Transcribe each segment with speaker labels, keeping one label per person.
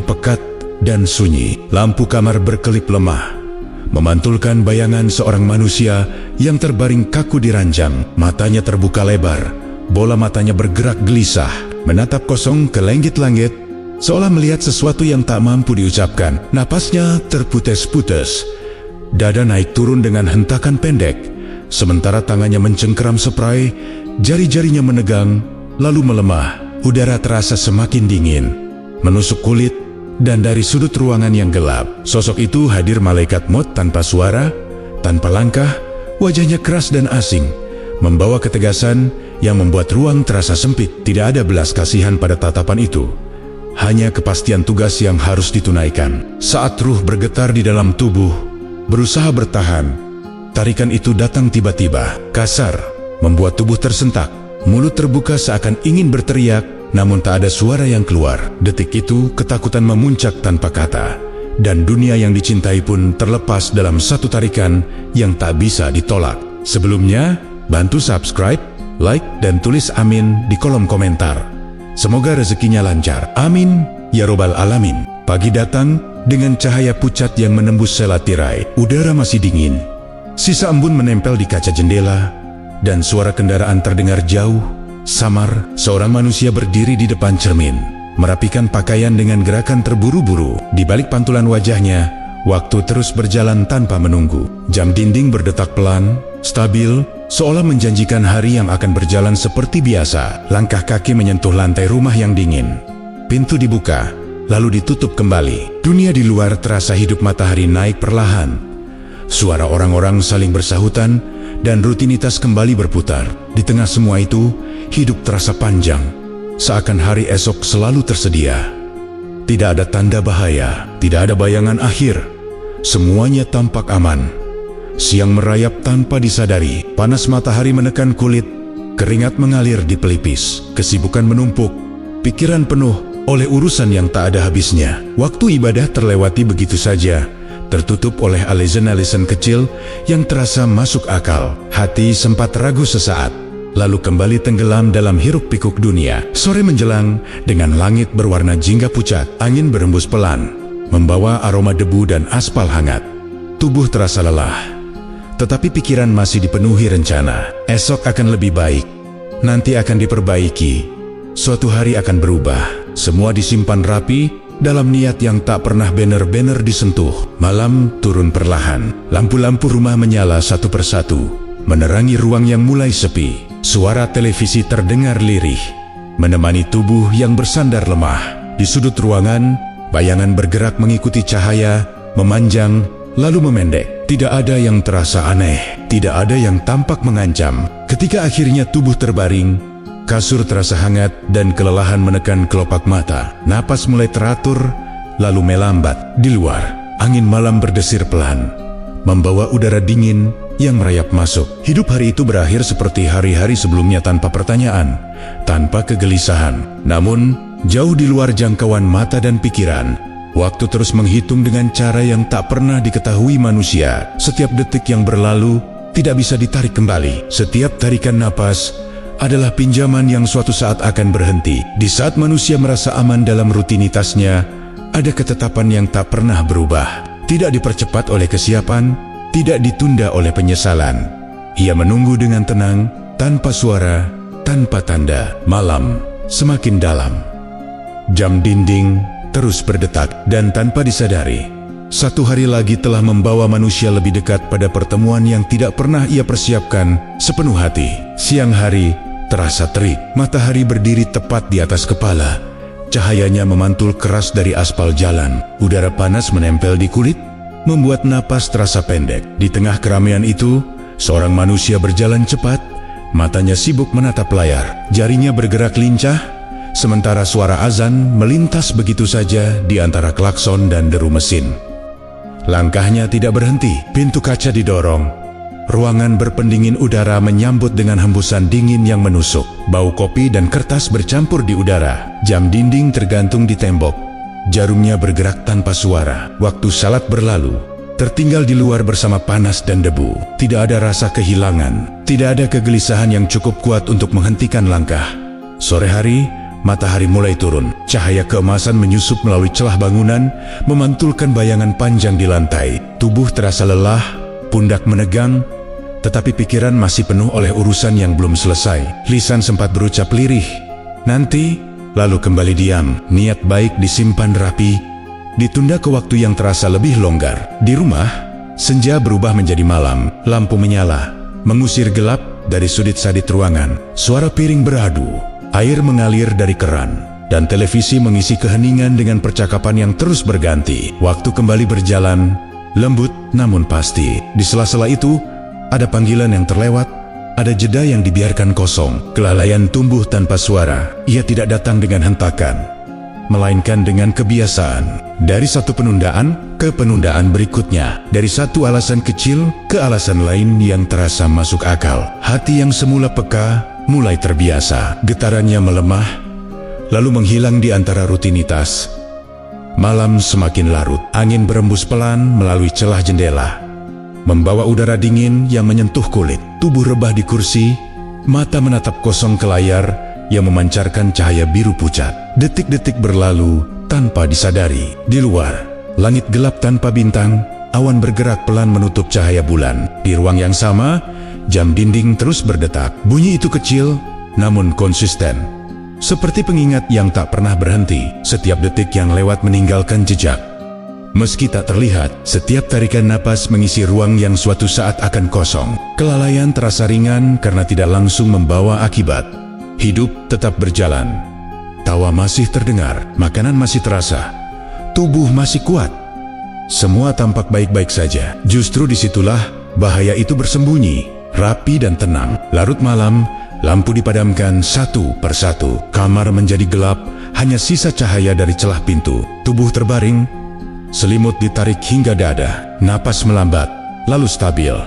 Speaker 1: pekat dan sunyi. Lampu kamar berkelip lemah, memantulkan bayangan seorang manusia yang terbaring kaku di ranjang. Matanya terbuka lebar, bola matanya bergerak gelisah, menatap kosong ke langit-langit, seolah melihat sesuatu yang tak mampu diucapkan. Napasnya terputus-putus, dada naik turun dengan hentakan pendek, sementara tangannya mencengkeram spray, jari-jarinya menegang, lalu melemah. Udara terasa semakin dingin, menusuk kulit, dan dari sudut ruangan yang gelap, sosok itu hadir malaikat maut tanpa suara, tanpa langkah, wajahnya keras dan asing, membawa ketegasan yang membuat ruang terasa sempit. Tidak ada belas kasihan pada tatapan itu, hanya kepastian tugas yang harus ditunaikan. Saat ruh bergetar di dalam tubuh, berusaha bertahan, tarikan itu datang tiba-tiba, kasar, membuat tubuh tersentak. Mulut terbuka seakan ingin berteriak, namun tak ada suara yang keluar. Detik itu, ketakutan memuncak tanpa kata, dan dunia yang dicintai pun terlepas dalam satu tarikan yang tak bisa ditolak. Sebelumnya, bantu subscribe, like, dan tulis amin di kolom komentar. Semoga rezekinya lancar. Amin, ya robbal alamin. Pagi datang dengan cahaya pucat yang menembus sela tirai. Udara masih dingin, sisa embun menempel di kaca jendela, dan suara kendaraan terdengar jauh, samar. Seorang manusia berdiri di depan cermin, merapikan pakaian dengan gerakan terburu-buru. Di balik pantulan wajahnya, waktu terus berjalan tanpa menunggu. Jam dinding berdetak pelan, stabil, seolah menjanjikan hari yang akan berjalan seperti biasa. Langkah kaki menyentuh lantai rumah yang dingin. Pintu dibuka, lalu ditutup kembali. Dunia di luar terasa hidup. Matahari naik perlahan, suara orang-orang saling bersahutan, dan rutinitas kembali berputar. Di tengah semua itu, hidup terasa panjang, seakan hari esok selalu tersedia. Tidak ada tanda bahaya, tidak ada bayangan akhir. Semuanya tampak aman. Siang merayap tanpa disadari, panas matahari menekan kulit, keringat mengalir di pelipis, kesibukan menumpuk, pikiran penuh oleh urusan yang tak ada habisnya. Waktu ibadah terlewati begitu saja, tertutup oleh alasan-alasan kecil yang terasa masuk akal. Hati sempat ragu sesaat, lalu kembali tenggelam dalam hiruk-pikuk dunia. Sore menjelang, dengan langit berwarna jingga pucat, angin berembus pelan, membawa aroma debu dan aspal hangat. Tubuh terasa lelah, tetapi pikiran masih dipenuhi rencana. Esok akan lebih baik, nanti akan diperbaiki, suatu hari akan berubah. Semua disimpan rapi dalam niat yang tak pernah benar-benar disentuh. Malam turun perlahan, lampu-lampu rumah menyala satu persatu, menerangi ruang yang mulai sepi. Suara televisi terdengar lirih, menemani tubuh yang bersandar lemah. Di sudut ruangan, bayangan bergerak mengikuti cahaya, memanjang, lalu memendek. Tidak ada yang terasa aneh, tidak ada yang tampak mengancam. Ketika akhirnya tubuh terbaring, kasur terasa hangat dan kelelahan menekan kelopak mata. Napas mulai teratur, lalu melambat. Di luar, angin malam berdesir pelan, membawa udara dingin yang merayap masuk. Hidup hari itu berakhir seperti hari-hari sebelumnya, tanpa pertanyaan, tanpa kegelisahan. Namun, jauh di luar jangkauan mata dan pikiran, waktu terus menghitung dengan cara yang tak pernah diketahui manusia. Setiap detik yang berlalu tidak bisa ditarik kembali. Setiap tarikan napas adalah pinjaman yang suatu saat akan berhenti. Di saat manusia merasa aman dalam rutinitasnya, ada ketetapan yang tak pernah berubah. Tidak dipercepat oleh kesiapan, tidak ditunda oleh penyesalan. Ia menunggu dengan tenang, tanpa suara, tanpa tanda. Malam semakin dalam. Jam dinding terus berdetak, dan tanpa disadari, satu hari lagi telah membawa manusia lebih dekat pada pertemuan yang tidak pernah ia persiapkan sepenuh hati. Siang hari terasa terik, matahari berdiri tepat di atas kepala. Cahayanya memantul keras dari aspal jalan. Udara panas menempel di kulit, membuat napas terasa pendek. Di tengah keramaian itu, seorang manusia berjalan cepat, matanya sibuk menatap layar. Jarinya bergerak lincah, sementara suara azan melintas begitu saja di antara klakson dan deru mesin. Langkahnya tidak berhenti. Pintu kaca didorong. Ruangan berpendingin udara menyambut dengan hembusan dingin yang menusuk. Bau kopi dan kertas bercampur di udara. Jam dinding tergantung di tembok. Jarumnya bergerak tanpa suara. Waktu salat berlalu, tertinggal di luar bersama panas dan debu. Tidak ada rasa kehilangan, tidak ada kegelisahan yang cukup kuat untuk menghentikan langkah. Sore hari matahari mulai turun. Cahaya keemasan menyusup melalui celah bangunan, memantulkan bayangan panjang di lantai. Tubuh terasa lelah, pundak menegang, tetapi pikiran masih penuh oleh urusan yang belum selesai. Lisan sempat berucap lirih, nanti, lalu kembali diam. Niat baik disimpan rapi, ditunda ke waktu yang terasa lebih longgar. Di rumah, senja berubah menjadi malam. Lampu menyala, mengusir gelap dari sudut-sadit ruangan. Suara piring beradu, air mengalir dari keran, dan televisi mengisi keheningan dengan percakapan yang terus berganti. Waktu kembali berjalan, lembut namun pasti. Di sela-sela itu, ada panggilan yang terlewat, ada jeda yang dibiarkan kosong. Kelalaian tumbuh tanpa suara. Ia tidak datang dengan hentakan, melainkan dengan kebiasaan. Dari satu penundaan ke penundaan berikutnya, dari satu alasan kecil ke alasan lain yang terasa masuk akal. Hati yang semula peka mulai terbiasa. Getarannya melemah, lalu menghilang di antara rutinitas. Malam semakin larut. Angin berembus pelan melalui celah jendela, membawa udara dingin yang menyentuh kulit. Tubuh rebah di kursi, mata menatap kosong ke layar yang memancarkan cahaya biru pucat. Detik-detik berlalu tanpa disadari. Di luar, langit gelap tanpa bintang, awan bergerak pelan menutup cahaya bulan. Di ruang yang sama, jam dinding terus berdetak. Bunyi itu kecil, namun konsisten. Seperti pengingat yang tak pernah berhenti. Setiap detik yang lewat meninggalkan jejak. Meski tak terlihat, setiap tarikan napas mengisi ruang yang suatu saat akan kosong. Kelalaian terasa ringan karena tidak langsung membawa akibat. Hidup tetap berjalan. Tawa masih terdengar, makanan masih terasa, tubuh masih kuat. Semua tampak baik-baik saja. Justru disitulah bahaya itu bersembunyi, rapi dan tenang. Larut malam, lampu dipadamkan satu persatu. Kamar menjadi gelap, hanya sisa cahaya dari celah pintu. Tubuh terbaring, selimut ditarik hingga dada. Napas melambat, lalu stabil.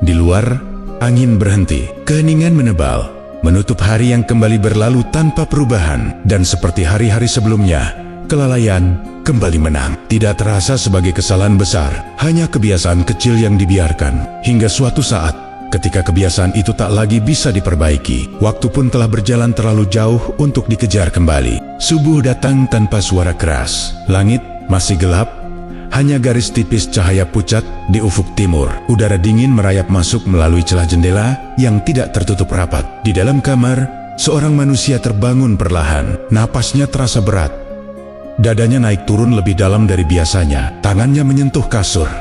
Speaker 1: Di luar, angin berhenti. Keheningan menebal, menutup hari yang kembali berlalu tanpa perubahan. Dan seperti hari-hari sebelumnya, kelalaian kembali menang. Tidak terasa sebagai kesalahan besar, hanya kebiasaan kecil yang dibiarkan. Hingga suatu saat, ketika kebiasaan itu tak lagi bisa diperbaiki, waktu pun telah berjalan terlalu jauh untuk dikejar kembali. Subuh datang tanpa suara keras. Langit masih gelap, hanya garis tipis cahaya pucat di ufuk timur. Udara dingin merayap masuk melalui celah jendela yang tidak tertutup rapat. Di dalam kamar, seorang manusia terbangun perlahan. Napasnya terasa berat. Dadanya naik turun lebih dalam dari biasanya. Tangannya menyentuh kasur.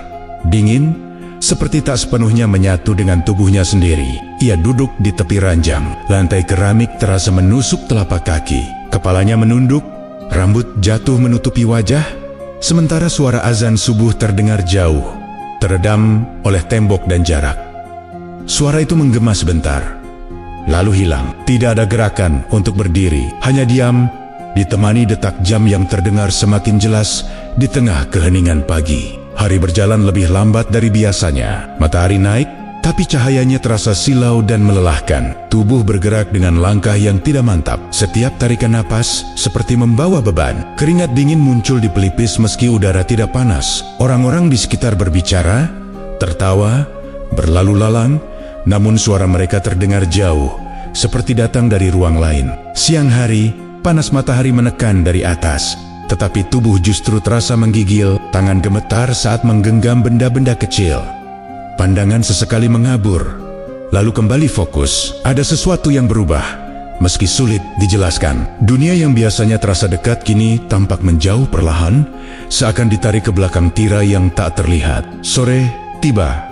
Speaker 1: Dingin, seperti tak sepenuhnya menyatu dengan tubuhnya sendiri. Ia duduk di tepi ranjang. Lantai keramik terasa menusuk telapak kaki. Kepalanya menunduk, rambut jatuh menutupi wajah. Sementara suara azan subuh terdengar jauh, teredam oleh tembok dan jarak. Suara itu menggema sebentar, lalu hilang. Tidak ada gerakan untuk berdiri, hanya diam, ditemani detak jam yang terdengar semakin jelas di tengah keheningan pagi. Hari berjalan lebih lambat dari biasanya. Matahari naik, tapi cahayanya terasa silau dan melelahkan. Tubuh bergerak dengan langkah yang tidak mantap. Setiap tarikan napas seperti membawa beban. Keringat dingin muncul di pelipis meski udara tidak panas. Orang-orang di sekitar berbicara, tertawa, berlalu lalang, namun suara mereka terdengar jauh, seperti datang dari ruang lain. Siang hari, panas matahari menekan dari atas, tetapi tubuh justru terasa menggigil. Tangan gemetar saat menggenggam benda-benda kecil. Pandangan sesekali mengabur, lalu kembali fokus. Ada sesuatu yang berubah, meski sulit dijelaskan. Dunia yang biasanya terasa dekat kini tampak menjauh perlahan, seakan ditarik ke belakang tirai yang tak terlihat. Sore tiba,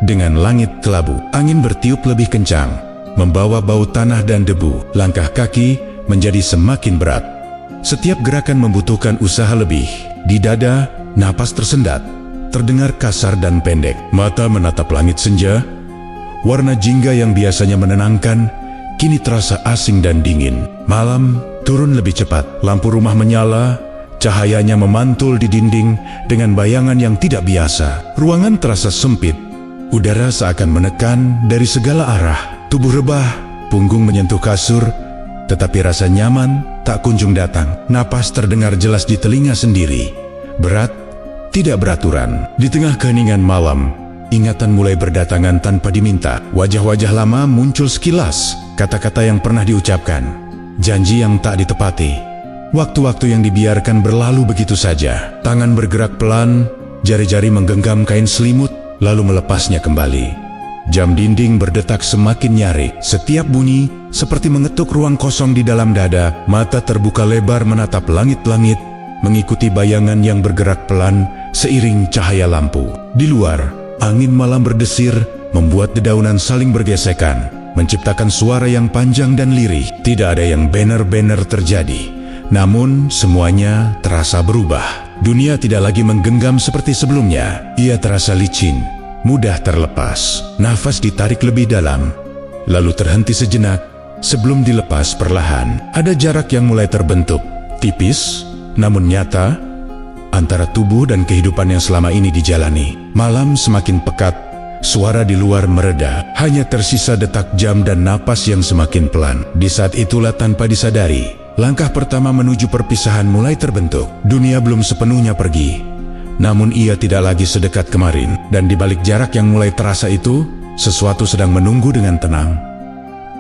Speaker 1: dengan langit kelabu. Angin bertiup lebih kencang, membawa bau tanah dan debu. Langkah kaki menjadi semakin berat. Setiap gerakan membutuhkan usaha lebih. Di dada, napas tersendat, terdengar kasar dan pendek. Mata menatap langit senja. Warna jingga yang biasanya menenangkan, kini terasa asing dan dingin. Malam turun lebih cepat. Lampu rumah menyala, cahayanya memantul di dinding dengan bayangan yang tidak biasa. Ruangan terasa sempit. Udara seakan menekan dari segala arah. Tubuh rebah, punggung menyentuh kasur, tetapi rasa nyaman tak kunjung datang. Napas terdengar jelas di telinga sendiri. Berat, tidak beraturan. Di tengah keheningan malam, ingatan mulai berdatangan tanpa diminta. Wajah-wajah lama muncul sekilas, kata-kata yang pernah diucapkan, janji yang tak ditepati. Waktu-waktu yang dibiarkan berlalu begitu saja. Tangan bergerak pelan, jari-jari menggenggam kain selimut, lalu melepasnya kembali. Jam dinding berdetak semakin nyaring. Setiap bunyi seperti mengetuk ruang kosong di dalam dada. Mata terbuka lebar menatap langit-langit, mengikuti bayangan yang bergerak pelan seiring cahaya lampu. Di luar, angin malam berdesir, membuat dedaunan saling bergesekan, menciptakan suara yang panjang dan lirih. Tidak ada yang benar-benar terjadi, namun semuanya terasa berubah. Dunia tidak lagi menggenggam seperti sebelumnya. Ia terasa licin, mudah terlepas. Nafas ditarik lebih dalam, lalu terhenti sejenak sebelum dilepas perlahan. Ada jarak yang mulai terbentuk, tipis namun nyata, antara tubuh dan kehidupan yang selama ini dijalani. Malam semakin pekat, suara di luar mereda, hanya tersisa detak jam dan napas yang semakin pelan. Di saat itulah tanpa disadari, langkah pertama menuju perpisahan mulai terbentuk. Dunia belum sepenuhnya pergi, namun ia tidak lagi sedekat kemarin. Dan di balik jarak yang mulai terasa itu, sesuatu sedang menunggu dengan tenang.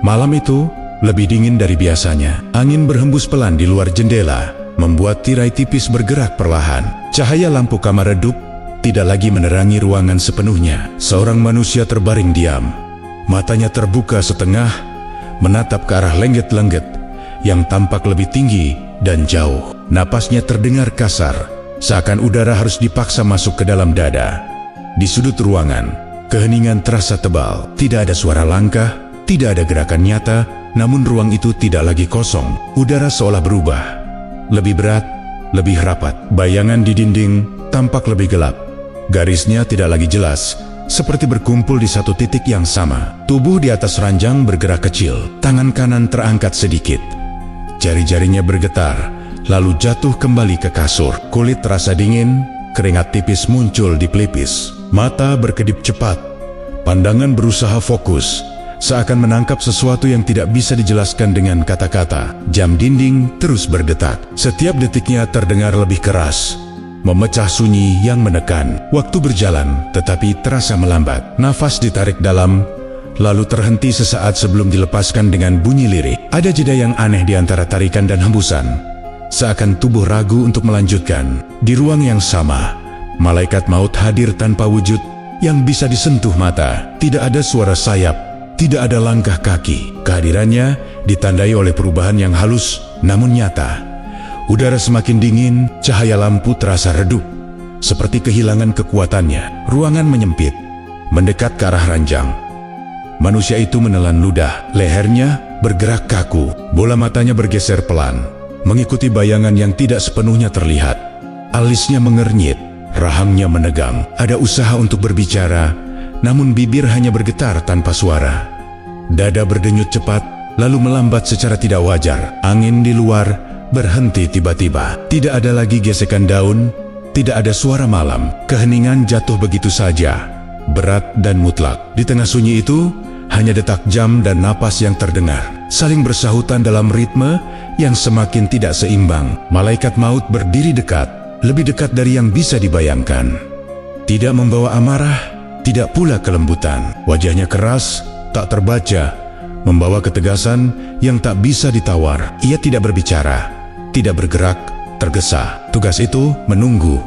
Speaker 1: Malam itu lebih dingin dari biasanya. Angin berhembus pelan di luar jendela, membuat tirai tipis bergerak perlahan. Cahaya lampu kamar redup, tidak lagi menerangi ruangan sepenuhnya. Seorang manusia terbaring diam. Matanya terbuka setengah, menatap ke arah lengget-lengget yang tampak lebih tinggi dan jauh. Napasnya terdengar kasar, seakan udara harus dipaksa masuk ke dalam dada. Di sudut ruangan, keheningan terasa tebal. Tidak ada suara langkah, tidak ada gerakan nyata, namun ruang itu tidak lagi kosong. Udara seolah berubah, lebih berat, lebih rapat. Bayangan di dinding tampak lebih gelap. Garisnya tidak lagi jelas, seperti berkumpul di satu titik yang sama. Tubuh di atas ranjang bergerak kecil, tangan kanan terangkat sedikit. Jari-jarinya bergetar, lalu jatuh kembali ke kasur. Kulit terasa dingin, keringat tipis muncul di pelipis. Mata berkedip cepat, pandangan berusaha fokus, seakan menangkap sesuatu yang tidak bisa dijelaskan dengan kata-kata. Jam dinding terus berdetak. Setiap detiknya terdengar lebih keras, memecah sunyi yang menekan. Waktu berjalan, tetapi terasa melambat. Nafas ditarik dalam, lalu terhenti sesaat sebelum dilepaskan dengan bunyi lirik. Ada jeda yang aneh di antara tarikan dan hembusan, seakan tubuh ragu untuk melanjutkan. Di ruang yang sama, malaikat maut hadir tanpa wujud yang bisa disentuh mata. Tidak ada suara sayap, tidak ada langkah kaki. Kehadirannya ditandai oleh perubahan yang halus namun nyata. Udara semakin dingin, cahaya lampu terasa redup, seperti kehilangan kekuatannya. Ruangan menyempit, mendekat ke arah ranjang. Manusia itu menelan ludah, lehernya bergerak kaku, bola matanya bergeser pelan, mengikuti bayangan yang tidak sepenuhnya terlihat. Alisnya mengernyit, rahangnya menegang. Ada usaha untuk berbicara, namun bibir hanya bergetar tanpa suara. Dada berdenyut cepat, lalu melambat secara tidak wajar. Angin di luar berhenti tiba-tiba. Tidak ada lagi gesekan daun, tidak ada suara malam. Keheningan jatuh begitu saja, berat dan mutlak. Di tengah sunyi itu, hanya detak jam dan napas yang terdengar, saling bersahutan dalam ritme yang semakin tidak seimbang. Malaikat maut berdiri dekat, lebih dekat dari yang bisa dibayangkan. Tidak membawa amarah, tidak pula kelembutan. Wajahnya keras, tak terbaca, membawa ketegasan yang tak bisa ditawar. Ia tidak berbicara, tidak bergerak, tergesa. Tugas itu menunggu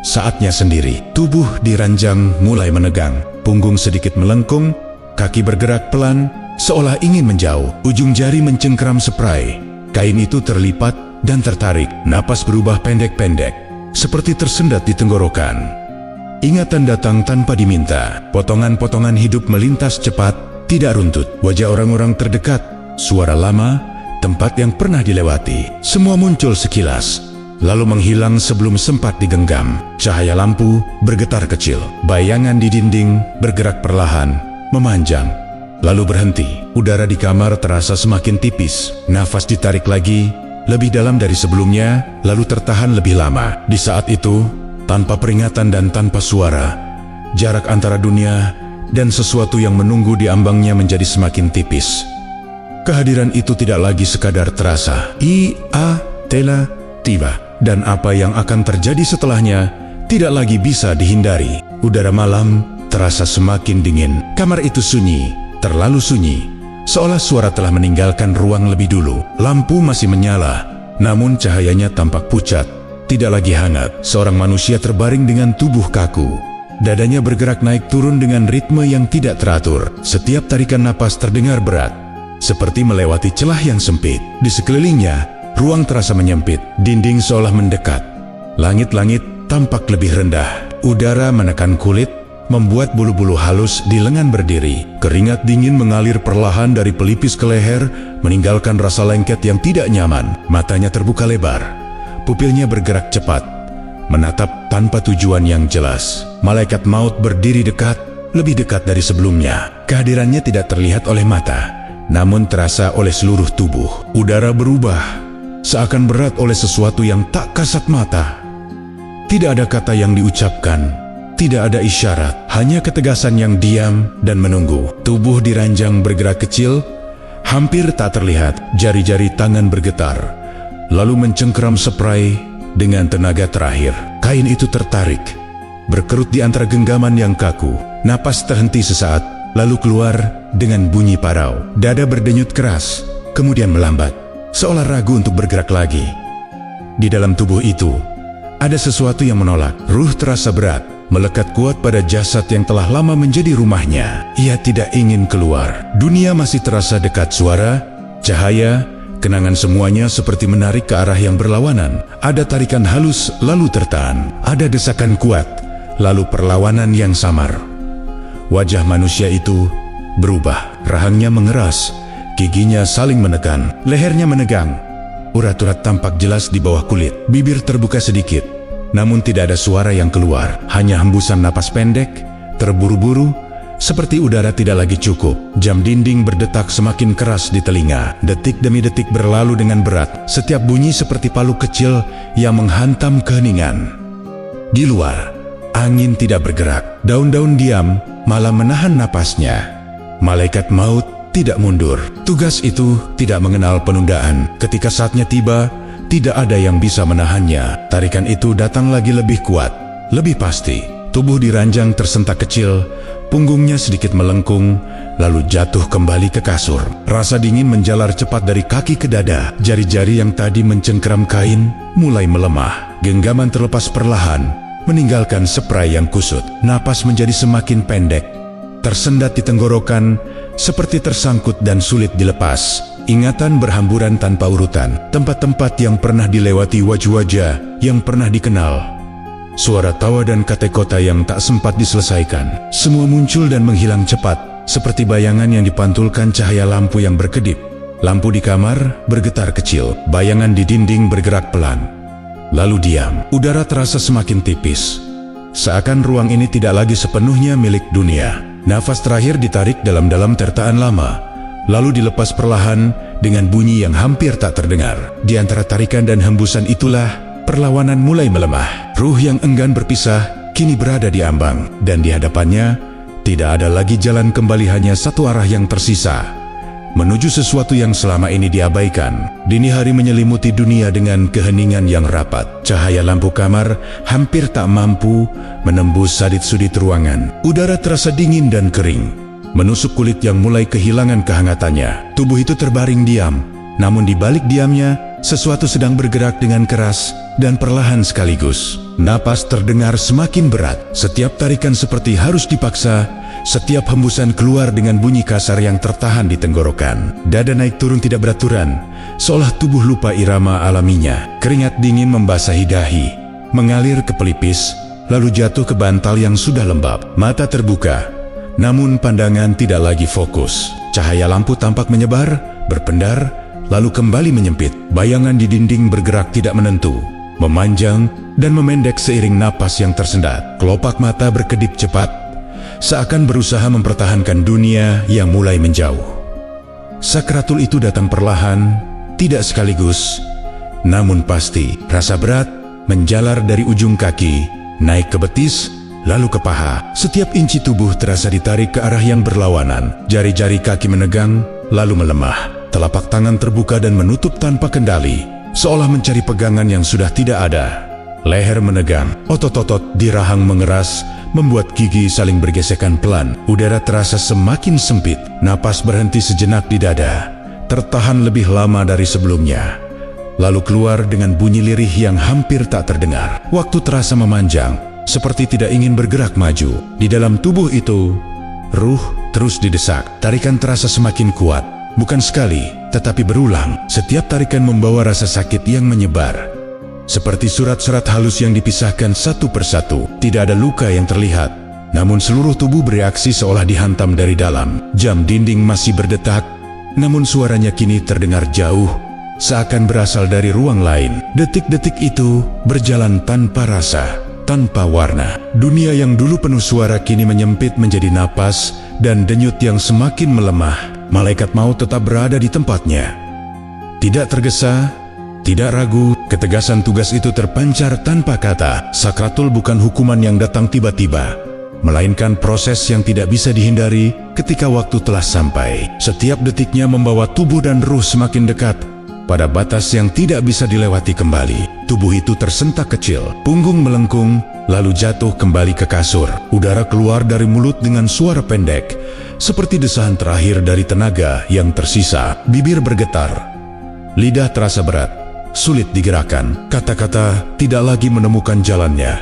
Speaker 1: saatnya sendiri. Tubuh di ranjang mulai menegang, punggung sedikit melengkung, kaki bergerak pelan, seolah ingin menjauh. Ujung jari mencengkram spray. Kain itu terlipat dan tertarik. Napas berubah pendek-pendek, seperti tersendat di tenggorokan. Ingatan datang tanpa diminta. Potongan-potongan hidup melintas cepat, tidak runtut. Wajah orang-orang terdekat, suara lama, tempat yang pernah dilewati. Semua muncul sekilas, lalu menghilang sebelum sempat digenggam. Cahaya lampu bergetar kecil. Bayangan di dinding bergerak perlahan, memanjang, lalu berhenti. Udara di kamar terasa semakin tipis. Nafas ditarik lagi, lebih dalam dari sebelumnya, lalu tertahan lebih lama. Di saat itu, tanpa peringatan dan tanpa suara, jarak antara dunia dan sesuatu yang menunggu di ambangnya menjadi semakin tipis. Kehadiran itu tidak lagi sekadar terasa. Telah tiba. Dan apa yang akan terjadi setelahnya tidak lagi bisa dihindari. Udara malam terasa semakin dingin. Kamar itu sunyi, terlalu sunyi, seolah suara telah meninggalkan ruang lebih dulu. Lampu masih menyala, namun cahayanya tampak pucat, tidak lagi hangat. Seorang manusia terbaring dengan tubuh kaku. Dadanya bergerak naik turun dengan ritme yang tidak teratur. Setiap tarikan napas terdengar berat, seperti melewati celah yang sempit. Di sekelilingnya, ruang terasa menyempit, dinding seolah mendekat. Langit-langit tampak lebih rendah. Udara menekan kulit, membuat bulu-bulu halus di lengan berdiri. Keringat dingin mengalir perlahan dari pelipis ke leher, meninggalkan rasa lengket yang tidak nyaman. Matanya terbuka lebar, pupilnya bergerak cepat, menatap tanpa tujuan yang jelas. Malaikat maut berdiri dekat, lebih dekat dari sebelumnya. Kehadirannya tidak terlihat oleh mata, namun terasa oleh seluruh tubuh. Udara berubah, seakan berat oleh sesuatu yang tak kasat mata. Tidak ada kata yang diucapkan, tidak ada isyarat, hanya ketegasan yang diam dan menunggu. Tubuh diranjang bergerak kecil, hampir tak terlihat. Jari-jari tangan bergetar, lalu mencengkeram spray dengan tenaga terakhir. Kain itu tertarik, berkerut di antara genggaman yang kaku. Napas terhenti sesaat, lalu keluar dengan bunyi parau. Dada berdenyut keras, kemudian melambat, seolah ragu untuk bergerak lagi. Di dalam tubuh itu, ada sesuatu yang menolak. Ruh terasa berat, melekat kuat pada jasad yang telah lama menjadi rumahnya. Ia tidak ingin keluar. Dunia masih terasa dekat. Suara, cahaya, kenangan semuanya seperti menarik ke arah yang berlawanan. Ada tarikan halus, lalu tertahan. Ada desakan kuat, lalu perlawanan yang samar. Wajah manusia itu berubah. Rahangnya mengeras, giginya saling menekan, lehernya menegang. Urat-urat tampak jelas di bawah kulit. Bibir terbuka sedikit, namun tidak ada suara yang keluar. Hanya hembusan napas pendek, terburu-buru, seperti udara tidak lagi cukup. Jam dinding berdetak semakin keras di telinga. Detik demi detik berlalu dengan berat. Setiap bunyi seperti palu kecil yang menghantam keheningan. Di luar, angin tidak bergerak. Daun-daun diam, malah menahan napasnya. Malaikat maut tidak mundur. Tugas itu tidak mengenal penundaan. Ketika saatnya tiba, tidak ada yang bisa menahannya. Tarikan itu datang lagi lebih kuat, lebih pasti. Tubuh diranjang tersentak kecil, punggungnya sedikit melengkung, lalu jatuh kembali ke kasur. Rasa dingin menjalar cepat dari kaki ke dada. Jari-jari yang tadi mencengkeram kain mulai melemah. Genggaman terlepas perlahan, meninggalkan spray yang kusut. Napas menjadi semakin pendek, tersendat di tenggorokan, seperti tersangkut dan sulit dilepas. Ingatan berhamburan tanpa urutan. Tempat-tempat yang pernah dilewati, wajah-wajah yang pernah dikenal. Suara tawa dan kata-kata yang tak sempat diselesaikan. Semua muncul dan menghilang cepat, seperti bayangan yang dipantulkan cahaya lampu yang berkedip. Lampu di kamar bergetar kecil, bayangan di dinding bergerak pelan, lalu diam. Udara terasa semakin tipis, seakan ruang ini tidak lagi sepenuhnya milik dunia. Nafas terakhir ditarik dalam-dalam tertaan lama, lalu dilepas perlahan dengan bunyi yang hampir tak terdengar. Di antara tarikan dan hembusan itulah perlawanan mulai melemah. Ruh yang enggan berpisah kini berada di ambang, dan di hadapannya tidak ada lagi jalan kembali, hanya satu arah yang tersisa, menuju sesuatu yang selama ini diabaikan. Dini hari menyelimuti dunia dengan keheningan yang rapat. Cahaya lampu kamar hampir tak mampu menembus sadit-sudit ruangan. Udara terasa dingin dan kering, menusuk kulit yang mulai kehilangan kehangatannya. Tubuh itu terbaring diam, namun di balik diamnya, sesuatu sedang bergerak dengan keras dan perlahan sekaligus. Napas terdengar semakin berat. Setiap tarikan seperti harus dipaksa. Setiap hembusan keluar dengan bunyi kasar yang tertahan di tenggorokan. Dada naik turun tidak beraturan, seolah tubuh lupa irama alaminya. Keringat dingin membasahi dahi, mengalir ke pelipis, lalu jatuh ke bantal yang sudah lembab. Mata terbuka, namun pandangan tidak lagi fokus. Cahaya lampu tampak menyebar, berpendar, lalu kembali menyempit. Bayangan di dinding bergerak tidak menentu, memanjang dan memendek seiring napas yang tersendat. Kelopak mata berkedip cepat, seakan berusaha mempertahankan dunia yang mulai menjauh. Sakratul itu datang perlahan, tidak sekaligus, namun pasti. Rasa berat menjalar dari ujung kaki, naik ke betis, lalu ke paha. Setiap inci tubuh terasa ditarik ke arah yang berlawanan. Jari-jari kaki menegang, lalu melemah. Telapak tangan terbuka dan menutup tanpa kendali, seolah mencari pegangan yang sudah tidak ada. Leher menegang, otot-otot di rahang mengeras, membuat gigi saling bergesekan pelan. Udara terasa semakin sempit, napas berhenti sejenak di dada, tertahan lebih lama dari sebelumnya, lalu keluar dengan bunyi lirih yang hampir tak terdengar. Waktu terasa memanjang, seperti tidak ingin bergerak maju. Di dalam tubuh itu, ruh terus didesak. Tarikan terasa semakin kuat, bukan sekali, tetapi berulang. Setiap tarikan membawa rasa sakit yang menyebar, seperti surat-surat halus yang dipisahkan satu persatu. Tidak ada luka yang terlihat, namun seluruh tubuh bereaksi seolah dihantam dari dalam. Jam dinding masih berdetak, namun suaranya kini terdengar jauh, seakan berasal dari ruang lain. Detik-detik itu berjalan tanpa rasa, tanpa warna. Dunia yang dulu penuh suara kini menyempit menjadi napas dan denyut yang semakin melemah. Malaikat maut tetap berada di tempatnya, tidak tergesa, tidak ragu. Ketegasan tugas itu terpancar tanpa kata. Sakratul bukan hukuman yang datang tiba-tiba, melainkan proses yang tidak bisa dihindari ketika waktu telah sampai. Setiap detiknya membawa tubuh dan ruh semakin dekat pada batas yang tidak bisa dilewati kembali. Tubuh itu tersentak kecil, punggung melengkung, lalu jatuh kembali ke kasur. Udara keluar dari mulut dengan suara pendek, seperti desahan terakhir dari tenaga yang tersisa. Bibir bergetar, lidah terasa berat, sulit digerakkan. Kata-kata tidak lagi menemukan jalannya.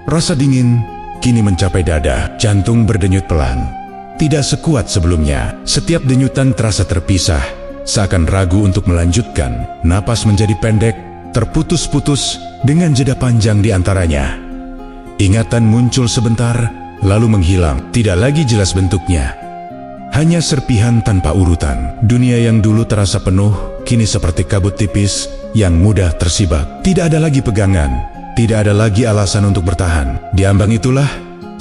Speaker 1: Rasa dingin kini mencapai dada. Jantung berdenyut pelan, tidak sekuat sebelumnya. Setiap denyutan terasa terpisah, seakan ragu untuk melanjutkan. Napas menjadi pendek, terputus-putus dengan jeda panjang di antaranya. Ingatan muncul sebentar, lalu menghilang. Tidak lagi jelas bentuknya, hanya serpihan tanpa urutan. Dunia yang dulu terasa penuh, kini seperti kabut tipis yang mudah tersibak. Tidak ada lagi pegangan, tidak ada lagi alasan untuk bertahan. Di ambang itulah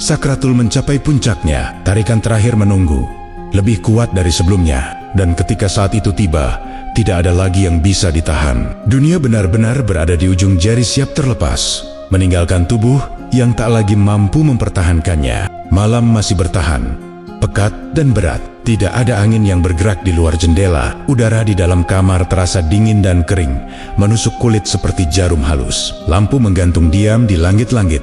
Speaker 1: Sakratul mencapai puncaknya. Tarikan terakhir menunggu, lebih kuat dari sebelumnya. Dan ketika saat itu tiba, tidak ada lagi yang bisa ditahan. Dunia benar-benar berada di ujung jari, siap terlepas, meninggalkan tubuh yang tak lagi mampu mempertahankannya. Malam masih bertahan, pekat dan berat. Tidak ada angin yang bergerak di luar jendela. Udara di dalam kamar terasa dingin dan kering, menusuk kulit seperti jarum halus. Lampu menggantung diam di langit-langit.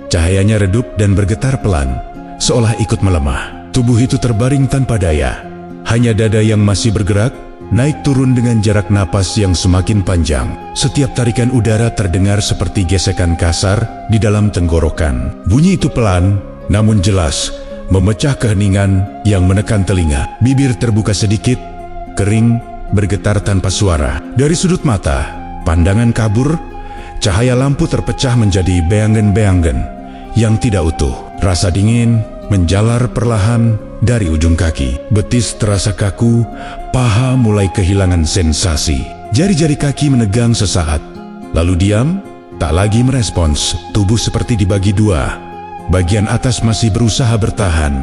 Speaker 1: Cahayanya redup dan bergetar pelan, seolah ikut melemah. Tubuh itu terbaring tanpa daya. Hanya dada yang masih bergerak, naik turun dengan jarak napas yang semakin panjang. Setiap tarikan udara terdengar seperti gesekan kasar di dalam tenggorokan. Bunyi itu pelan, namun jelas, memecah keheningan yang menekan telinga. Bibir terbuka sedikit, kering, bergetar tanpa suara. Dari sudut mata, pandangan kabur, cahaya lampu terpecah menjadi beangan-beangan yang tidak utuh. Rasa dingin menjalar perlahan dari ujung kaki. Betis terasa kaku, paha mulai kehilangan sensasi. Jari-jari kaki menegang sesaat, lalu diam, tak lagi merespons. Tubuh seperti dibagi dua. Bagian atas masih berusaha bertahan,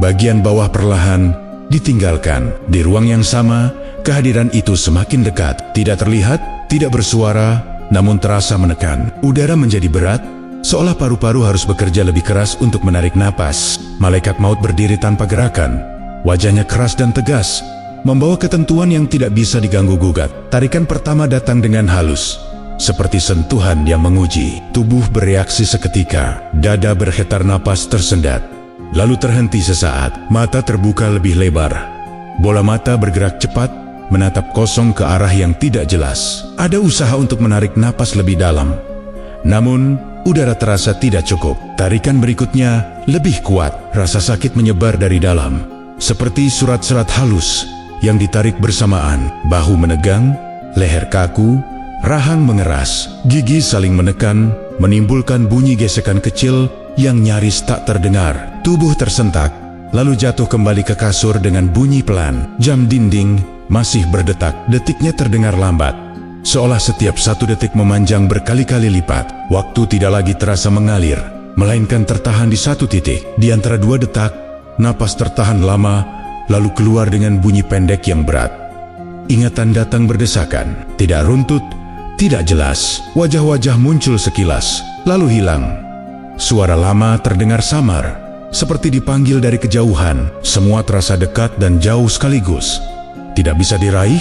Speaker 1: bagian bawah perlahan ditinggalkan. Di ruang yang sama, kehadiran itu semakin dekat. Tidak terlihat, tidak bersuara, namun terasa menekan. Udara menjadi berat, seolah paru-paru harus bekerja lebih keras untuk menarik napas. Malaikat maut berdiri tanpa gerakan, wajahnya keras dan tegas, membawa ketentuan yang tidak bisa diganggu-gugat. Tarikan pertama datang dengan halus, seperti sentuhan yang menguji. Tubuh bereaksi seketika, dada bergetar, napas tersendat, lalu terhenti sesaat. Mata terbuka lebih lebar, bola mata bergerak cepat, menatap kosong ke arah yang tidak jelas. Ada usaha untuk menarik napas lebih dalam, namun udara terasa tidak cukup. Tarikan berikutnya lebih kuat. Rasa sakit menyebar dari dalam, seperti surat-surat halus yang ditarik bersamaan. Bahu menegang, leher kaku, rahang mengeras, gigi saling menekan, menimbulkan bunyi gesekan kecil yang nyaris tak terdengar. Tubuh tersentak, lalu jatuh kembali ke kasur dengan bunyi pelan. Jam dinding masih berdetak, detiknya terdengar lambat, seolah setiap satu detik memanjang berkali-kali lipat. Waktu tidak lagi terasa mengalir, melainkan tertahan di satu titik. Di antara dua detak, napas tertahan lama, lalu keluar dengan bunyi pendek yang berat. Ingatan datang berdesakan, tidak runtut, tidak jelas. Wajah-wajah muncul sekilas, lalu hilang. Suara lama terdengar samar, seperti dipanggil dari kejauhan. Semua terasa dekat dan jauh sekaligus. Tidak bisa diraih,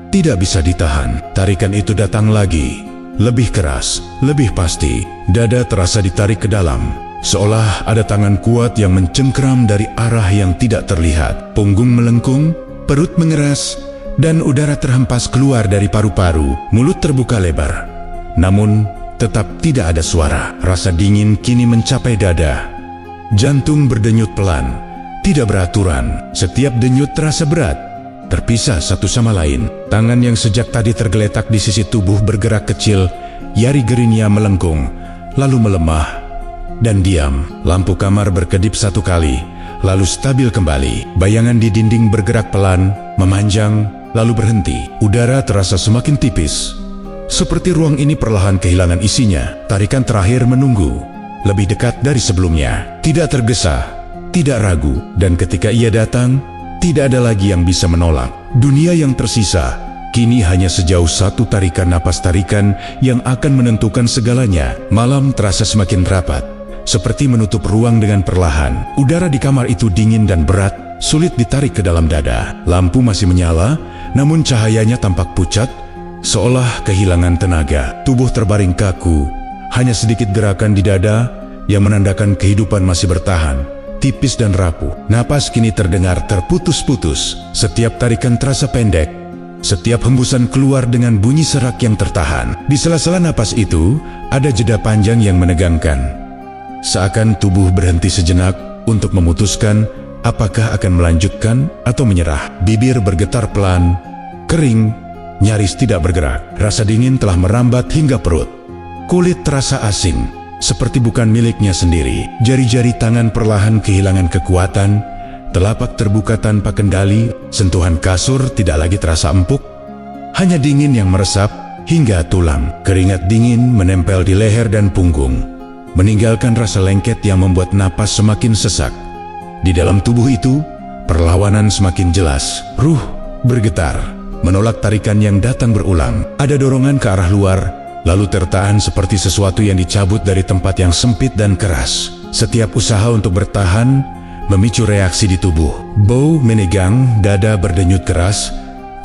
Speaker 1: tidak bisa ditahan. Tarikan itu datang lagi, lebih keras, lebih pasti. Dada terasa ditarik ke dalam, seolah ada tangan kuat yang mencengkeram dari arah yang tidak terlihat. Punggung melengkung, perut mengeras, dan udara terhempas keluar dari paru-paru. Mulut terbuka lebar, namun tetap tidak ada suara. Rasa dingin kini mencapai dada. Jantung berdenyut pelan, tidak beraturan. Setiap denyut terasa berat, terpisah satu sama lain. Tangan yang sejak tadi tergeletak di sisi tubuh bergerak kecil. Yari Gerinia melengkung, lalu melemah dan diam. Lampu kamar berkedip satu kali, lalu stabil kembali. Bayangan di dinding bergerak pelan, memanjang, lalu berhenti. Udara terasa semakin tipis, seperti ruang ini perlahan kehilangan isinya. Tarikan terakhir menunggu, lebih dekat dari sebelumnya. Tidak tergesa, tidak ragu, dan ketika ia datang, tidak ada lagi yang bisa menolak. Dunia yang tersisa kini hanya sejauh satu tarikan napas tarikan yang akan menentukan segalanya. Malam terasa semakin rapat, seperti menutup ruang dengan perlahan. Udara di kamar itu dingin dan berat, sulit ditarik ke dalam dada. Lampu masih menyala, namun cahayanya tampak pucat, seolah kehilangan tenaga. Tubuh terbaring kaku, hanya sedikit gerakan di dada yang menandakan kehidupan masih bertahan, tipis dan rapuh. Napas kini terdengar terputus-putus. Setiap tarikan terasa pendek, setiap hembusan keluar dengan bunyi serak yang tertahan. Di sela-sela napas itu, ada jeda panjang yang menegangkan. Seakan tubuh berhenti sejenak untuk memutuskan apakah akan melanjutkan atau menyerah. Bibir bergetar pelan, kering, nyaris tidak bergerak. Rasa dingin telah merambat hingga perut. Kulit terasa asing, seperti bukan miliknya sendiri. Jari-jari tangan perlahan kehilangan kekuatan. Telapak terbuka tanpa kendali, sentuhan kasur tidak lagi terasa empuk, hanya dingin yang meresap hingga tulang. Keringat dingin menempel di leher dan punggung, meninggalkan rasa lengket yang membuat napas semakin sesak. Di dalam tubuh itu, perlawanan semakin jelas. Ruh bergetar, menolak tarikan yang datang berulang. Ada dorongan ke arah luar, lalu tertahan seperti sesuatu yang dicabut dari tempat yang sempit dan keras. Setiap usaha untuk bertahan memicu reaksi di tubuh. Bow menegang, dada berdenyut keras,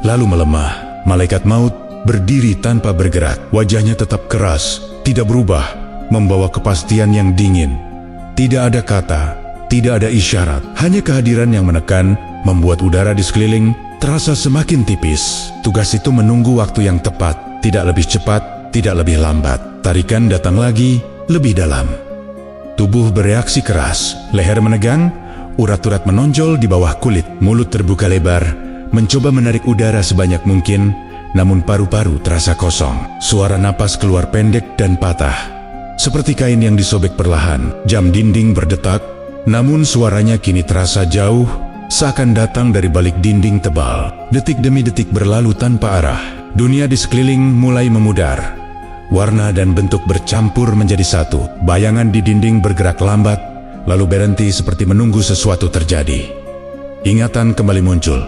Speaker 1: lalu melemah. Malaikat maut berdiri tanpa bergerak. Wajahnya tetap keras, tidak berubah, membawa kepastian yang dingin. Tidak ada kata, tidak ada isyarat, hanya kehadiran yang menekan, membuat udara di sekeliling terasa semakin tipis. Tugas itu menunggu waktu yang tepat, tidak lebih cepat, tidak lebih lambat. Tarikan datang lagi, lebih dalam. Tubuh bereaksi keras, leher menegang, urat-urat menonjol di bawah kulit. Mulut terbuka lebar, mencoba menarik udara sebanyak mungkin, namun paru-paru terasa kosong. Suara napas keluar pendek dan patah, seperti kain yang disobek perlahan. Jam dinding berdetak, namun suaranya kini terasa jauh, seakan datang dari balik dinding tebal. Detik demi detik berlalu tanpa arah. Dunia di sekeliling mulai memudar. Warna dan bentuk bercampur menjadi satu. Bayangan di dinding bergerak lambat, lalu berhenti seperti menunggu sesuatu terjadi. Ingatan kembali muncul.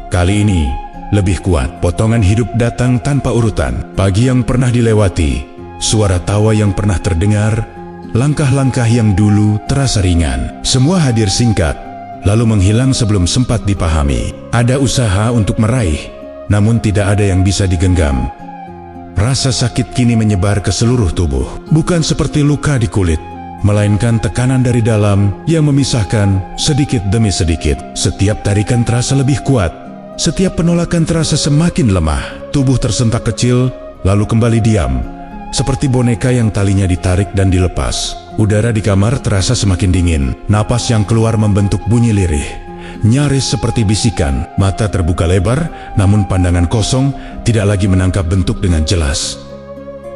Speaker 1: Kali ini lebih kuat. Potongan hidup datang tanpa urutan. Pagi yang pernah dilewati, suara tawa yang pernah terdengar, langkah-langkah yang dulu terasa ringan. Semua hadir singkat, lalu menghilang sebelum sempat dipahami. Ada usaha untuk meraih, namun tidak ada yang bisa digenggam. Rasa sakit kini menyebar ke seluruh tubuh. Bukan seperti luka di kulit, melainkan tekanan dari dalam yang memisahkan sedikit demi sedikit. Setiap tarikan terasa lebih kuat, setiap penolakan terasa semakin lemah. Tubuh tersentak kecil, lalu kembali diam, seperti boneka yang talinya ditarik dan dilepas. Udara di kamar terasa semakin dingin. Napas yang keluar membentuk bunyi lirih, nyaris seperti bisikan. Mata terbuka lebar, namun pandangan kosong, tidak lagi menangkap bentuk dengan jelas.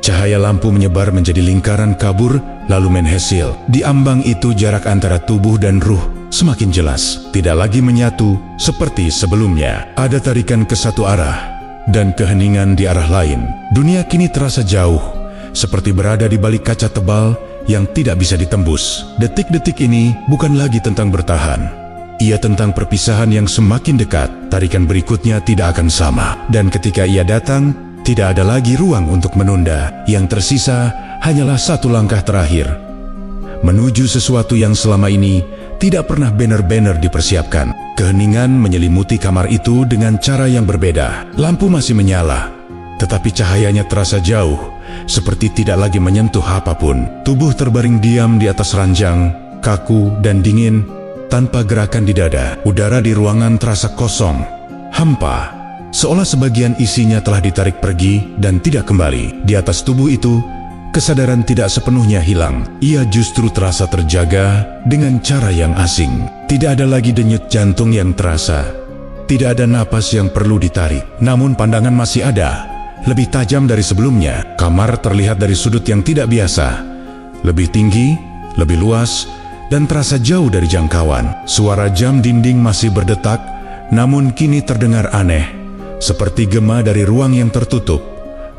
Speaker 1: Cahaya lampu menyebar menjadi lingkaran kabur, lalu menhasil. Di ambang itu jarak antara tubuh dan ruh semakin jelas, tidak lagi menyatu seperti sebelumnya. Ada tarikan ke satu arah, dan keheningan di arah lain. Dunia kini terasa jauh, seperti berada di balik kaca tebal yang tidak bisa ditembus. Detik-detik ini bukan lagi tentang bertahan. Ia tentang perpisahan yang semakin dekat. Tarikan berikutnya tidak akan sama. Dan ketika ia datang, tidak ada lagi ruang untuk menunda. Yang tersisa hanyalah satu langkah terakhir, menuju sesuatu yang selama ini tidak pernah benar-benar dipersiapkan. Keheningan menyelimuti kamar itu dengan cara yang berbeda. Lampu masih menyala, tetapi cahayanya terasa jauh, seperti tidak lagi menyentuh apapun. Tubuh terbaring diam di atas ranjang, kaku dan dingin, tanpa gerakan di dada. Udara di ruangan terasa kosong, hampa, seolah sebagian isinya telah ditarik pergi dan tidak kembali. Di atas tubuh itu, kesadaran tidak sepenuhnya hilang. Ia justru terasa terjaga dengan cara yang asing. Tidak ada lagi denyut jantung yang terasa. Tidak ada napas yang perlu ditarik. Namun pandangan masih ada. Lebih tajam dari sebelumnya. Kamar terlihat dari sudut yang tidak biasa. Lebih tinggi, lebih luas, dan terasa jauh dari jangkauan. Suara jam dinding masih berdetak, namun kini terdengar aneh. Seperti gema dari ruang yang tertutup.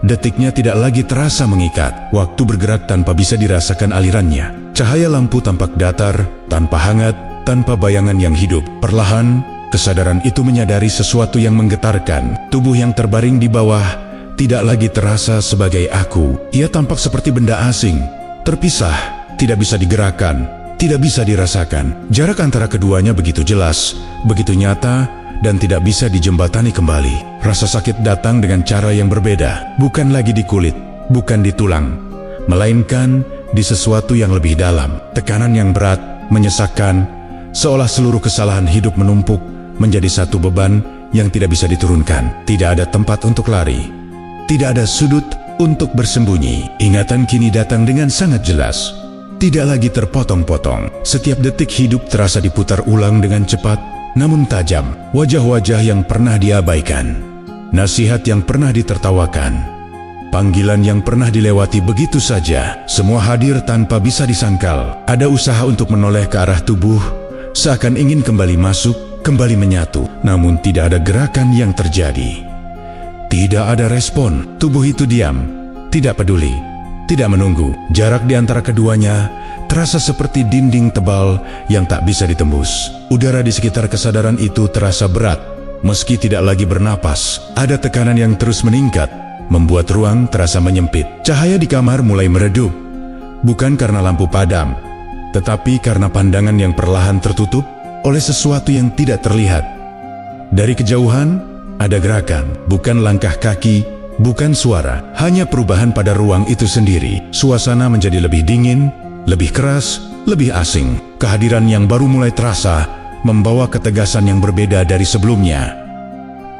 Speaker 1: Detiknya tidak lagi terasa mengikat. Waktu bergerak tanpa bisa dirasakan alirannya. Cahaya lampu tampak datar, tanpa hangat, tanpa bayangan yang hidup. Perlahan, kesadaran itu menyadari sesuatu yang menggetarkan. Tubuh yang terbaring di bawah tidak lagi terasa sebagai aku. Ia tampak seperti benda asing, terpisah, tidak bisa digerakkan, tidak bisa dirasakan. Jarak antara keduanya begitu jelas, begitu nyata, dan tidak bisa dijembatani kembali. Rasa sakit datang dengan cara yang berbeda, bukan lagi di kulit, bukan di tulang, melainkan di sesuatu yang lebih dalam. Tekanan yang berat, menyesakkan, seolah seluruh kesalahan hidup menumpuk menjadi satu beban yang tidak bisa diturunkan. Tidak ada tempat untuk lari. Tidak ada sudut untuk bersembunyi. Ingatan kini datang dengan sangat jelas. Tidak lagi terpotong-potong. Setiap detik hidup terasa diputar ulang dengan cepat, namun tajam. Wajah-wajah yang pernah diabaikan. Nasihat yang pernah ditertawakan. Panggilan yang pernah dilewati begitu saja. Semua hadir tanpa bisa disangkal. Ada usaha untuk menoleh ke arah tubuh, seakan ingin kembali masuk, kembali menyatu. Namun tidak ada gerakan yang terjadi. Tidak ada respon. Tubuh itu diam, tidak peduli, tidak menunggu. Jarak di antara keduanya terasa seperti dinding tebal yang tak bisa ditembus. Udara di sekitar kesadaran itu terasa berat, meski tidak lagi bernapas. Ada tekanan yang terus meningkat, membuat ruang terasa menyempit. Cahaya di kamar mulai meredup, bukan karena lampu padam, tetapi karena pandangan yang perlahan tertutup oleh sesuatu yang tidak terlihat. Dari kejauhan, ada gerakan, bukan langkah kaki, bukan suara, hanya perubahan pada ruang itu sendiri. Suasana menjadi lebih dingin, lebih keras, lebih asing. Kehadiran yang baru mulai terasa, membawa ketegasan yang berbeda dari sebelumnya.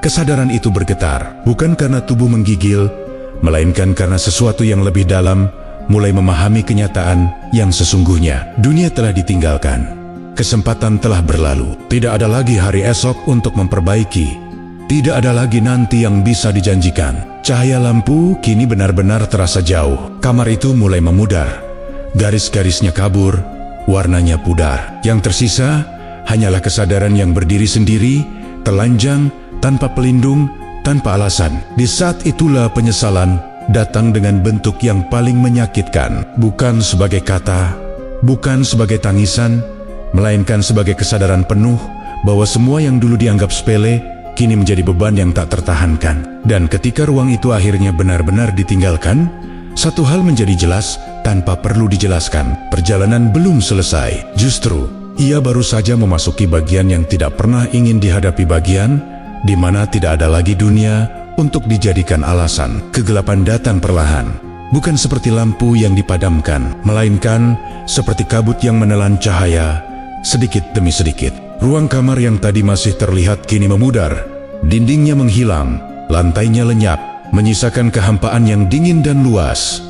Speaker 1: Kesadaran itu bergetar, bukan karena tubuh menggigil, melainkan karena sesuatu yang lebih dalam mulai memahami kenyataan yang sesungguhnya. Dunia telah ditinggalkan, kesempatan telah berlalu. Tidak ada lagi hari esok untuk memperbaiki. Tidak ada lagi nanti yang bisa dijanjikan. Cahaya lampu kini benar-benar terasa jauh. Kamar itu mulai memudar. Garis-garisnya kabur, warnanya pudar. Yang tersisa hanyalah kesadaran yang berdiri sendiri, telanjang, tanpa pelindung, tanpa alasan. Di saat itulah penyesalan datang dengan bentuk yang paling menyakitkan. Bukan sebagai kata, bukan sebagai tangisan, melainkan sebagai kesadaran penuh bahwa semua yang dulu dianggap sepele kini menjadi beban yang tak tertahankan. Dan ketika ruang itu akhirnya benar-benar ditinggalkan, satu hal menjadi jelas tanpa perlu dijelaskan. Perjalanan belum selesai. Justru, ia baru saja memasuki bagian yang tidak pernah ingin dihadapi, bagian di mana tidak ada lagi dunia untuk dijadikan alasan. Kegelapan datang perlahan. Bukan seperti lampu yang dipadamkan, melainkan seperti kabut yang menelan cahaya sedikit demi sedikit. Ruang kamar yang tadi masih terlihat kini memudar. Dindingnya menghilang, lantainya lenyap, menyisakan kehampaan yang dingin dan luas.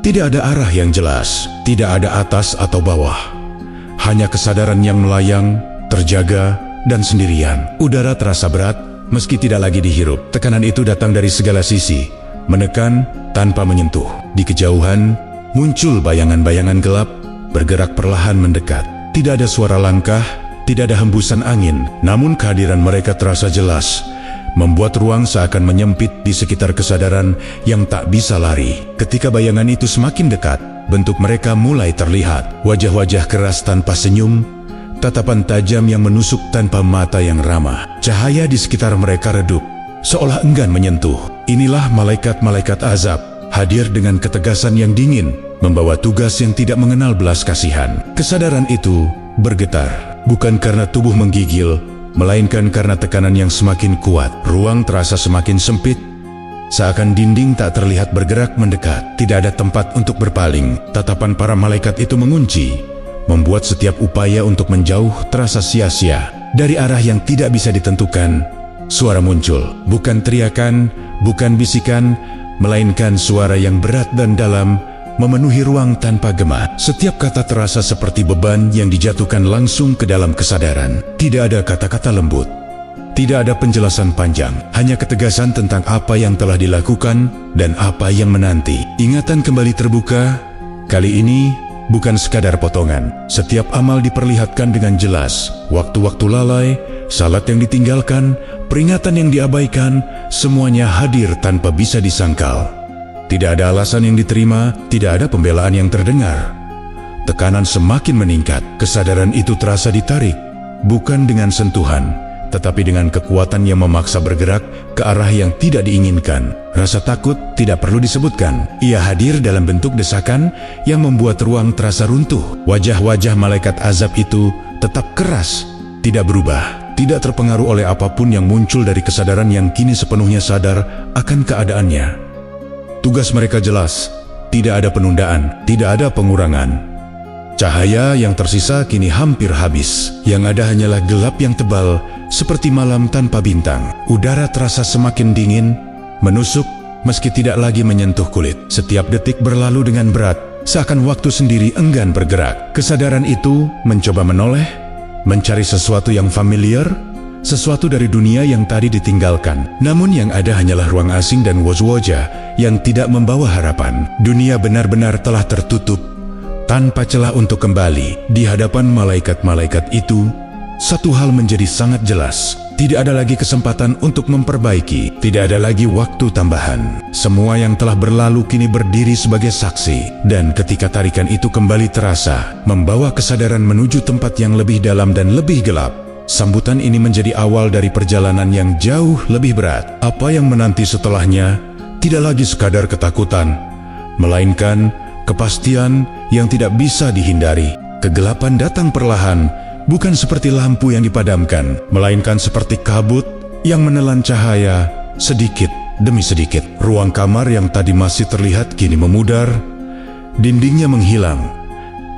Speaker 1: Tidak ada arah yang jelas, tidak ada atas atau bawah. Hanya kesadaran yang melayang, terjaga, dan sendirian. Udara terasa berat, meski tidak lagi dihirup. Tekanan itu datang dari segala sisi, menekan tanpa menyentuh. Di kejauhan, muncul bayangan-bayangan gelap, bergerak perlahan mendekat. Tidak ada suara langkah, tidak ada hembusan angin, namun kehadiran mereka terasa jelas, membuat ruang seakan menyempit di sekitar kesadaran yang tak bisa lari. Ketika bayangan itu semakin dekat, bentuk mereka mulai terlihat. Wajah-wajah keras tanpa senyum, tatapan tajam yang menusuk tanpa mata yang ramah. Cahaya di sekitar mereka redup, seolah enggan menyentuh. Inilah malaikat-malaikat azab, hadir dengan ketegasan yang dingin, membawa tugas yang tidak mengenal belas kasihan. Kesadaran itu bergetar, bukan karena tubuh menggigil, melainkan karena tekanan yang semakin kuat. Ruang terasa semakin sempit, Seakan dinding tak terlihat bergerak mendekat, tidak ada tempat untuk berpaling. Tatapan para malaikat itu mengunci, membuat setiap upaya untuk menjauh terasa sia-sia. Dari arah yang tidak bisa ditentukan, suara muncul. Bukan teriakan, bukan bisikan, melainkan suara yang berat dan dalam, memenuhi ruang tanpa gema. Setiap kata terasa seperti beban yang dijatuhkan langsung ke dalam kesadaran. Tidak ada kata-kata lembut, tidak ada penjelasan panjang, hanya ketegasan tentang apa yang telah dilakukan dan apa yang menanti. Ingatan kembali terbuka, kali ini bukan sekadar potongan. Setiap amal diperlihatkan dengan jelas. Waktu-waktu lalai, salat yang ditinggalkan, peringatan yang diabaikan, semuanya hadir tanpa bisa disangkal. Tidak ada alasan yang diterima, tidak ada pembelaan yang terdengar. Tekanan semakin meningkat, kesadaran itu terasa ditarik, bukan dengan sentuhan, tetapi dengan kekuatan yang memaksa bergerak ke arah yang tidak diinginkan. Rasa takut tidak perlu disebutkan. Ia hadir dalam bentuk desakan yang membuat ruang terasa runtuh. Wajah-wajah malaikat azab itu tetap keras, tidak berubah, tidak terpengaruh oleh apapun yang muncul dari kesadaran yang kini sepenuhnya sadar akan keadaannya. Tugas mereka jelas, tidak ada penundaan, tidak ada pengurangan. Cahaya yang tersisa kini hampir habis. Yang ada hanyalah gelap yang tebal, seperti malam tanpa bintang. Udara terasa semakin dingin, menusuk meski tidak lagi menyentuh kulit. Setiap detik berlalu dengan berat, seakan waktu sendiri enggan bergerak. Kesadaran itu mencoba menoleh, mencari sesuatu yang familiar, sesuatu dari dunia yang tadi ditinggalkan. Namun yang ada hanyalah ruang asing dan wajah-wajah yang tidak membawa harapan. Dunia benar-benar telah tertutup, tanpa celah untuk kembali. Di hadapan malaikat-malaikat itu, satu hal menjadi sangat jelas. Tidak ada lagi kesempatan untuk memperbaiki. Tidak ada lagi waktu tambahan. Semua yang telah berlalu kini berdiri sebagai saksi. Dan ketika tarikan itu kembali terasa, membawa kesadaran menuju tempat yang lebih dalam dan lebih gelap, sambutan ini menjadi awal dari perjalanan yang jauh lebih berat. Apa yang menanti setelahnya tidak lagi sekadar ketakutan, melainkan kepastian yang tidak bisa dihindari. Kegelapan datang perlahan, bukan seperti lampu yang dipadamkan, melainkan seperti kabut yang menelan cahaya sedikit demi sedikit. Ruang kamar yang tadi masih terlihat kini memudar, dindingnya menghilang,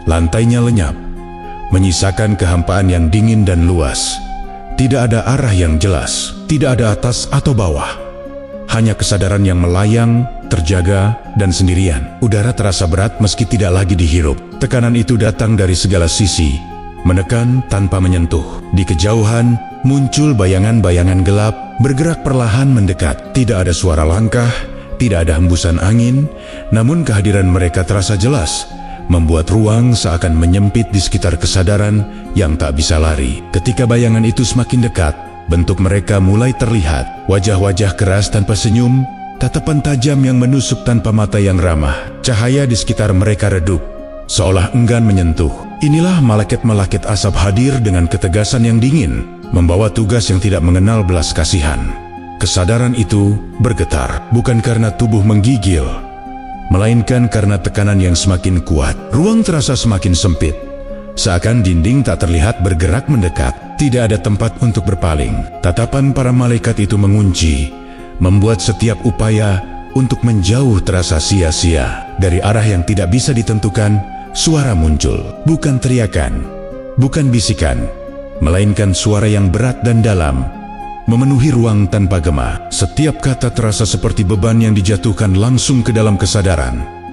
Speaker 1: lantainya lenyap, menyisakan kehampaan yang dingin dan luas. Tidak ada arah yang jelas, tidak ada atas atau bawah, hanya kesadaran yang melayang, terjaga, dan sendirian. Udara terasa berat meski tidak lagi dihirup. Tekanan itu datang dari segala sisi, menekan tanpa menyentuh. Di kejauhan, muncul bayangan-bayangan gelap, bergerak perlahan mendekat. Tidak ada suara langkah, tidak ada hembusan angin, namun kehadiran mereka terasa jelas, membuat ruang seakan menyempit di sekitar kesadaran yang tak bisa lari. Ketika bayangan itu semakin dekat, bentuk mereka mulai terlihat. Wajah-wajah keras tanpa senyum, tatapan tajam yang menusuk tanpa mata yang ramah. Cahaya di sekitar mereka redup, seolah enggan menyentuh. Inilah malaikat-malaikat asap hadir dengan ketegasan yang dingin, membawa tugas yang tidak mengenal belas kasihan. Kesadaran itu bergetar, bukan karena tubuh menggigil, melainkan karena tekanan yang semakin kuat. Ruang terasa semakin sempit, seakan dinding tak terlihat bergerak mendekat. Tidak ada tempat untuk berpaling. Tatapan para malaikat itu mengunci, membuat setiap upaya untuk menjauh terasa sia-sia. Dari arah yang tidak bisa ditentukan, suara muncul. Bukan teriakan, bukan bisikan, melainkan suara yang berat dan dalam, memenuhi ruang tanpa gema. Setiap kata terasa seperti beban yang dijatuhkan langsung ke dalam kesadaran.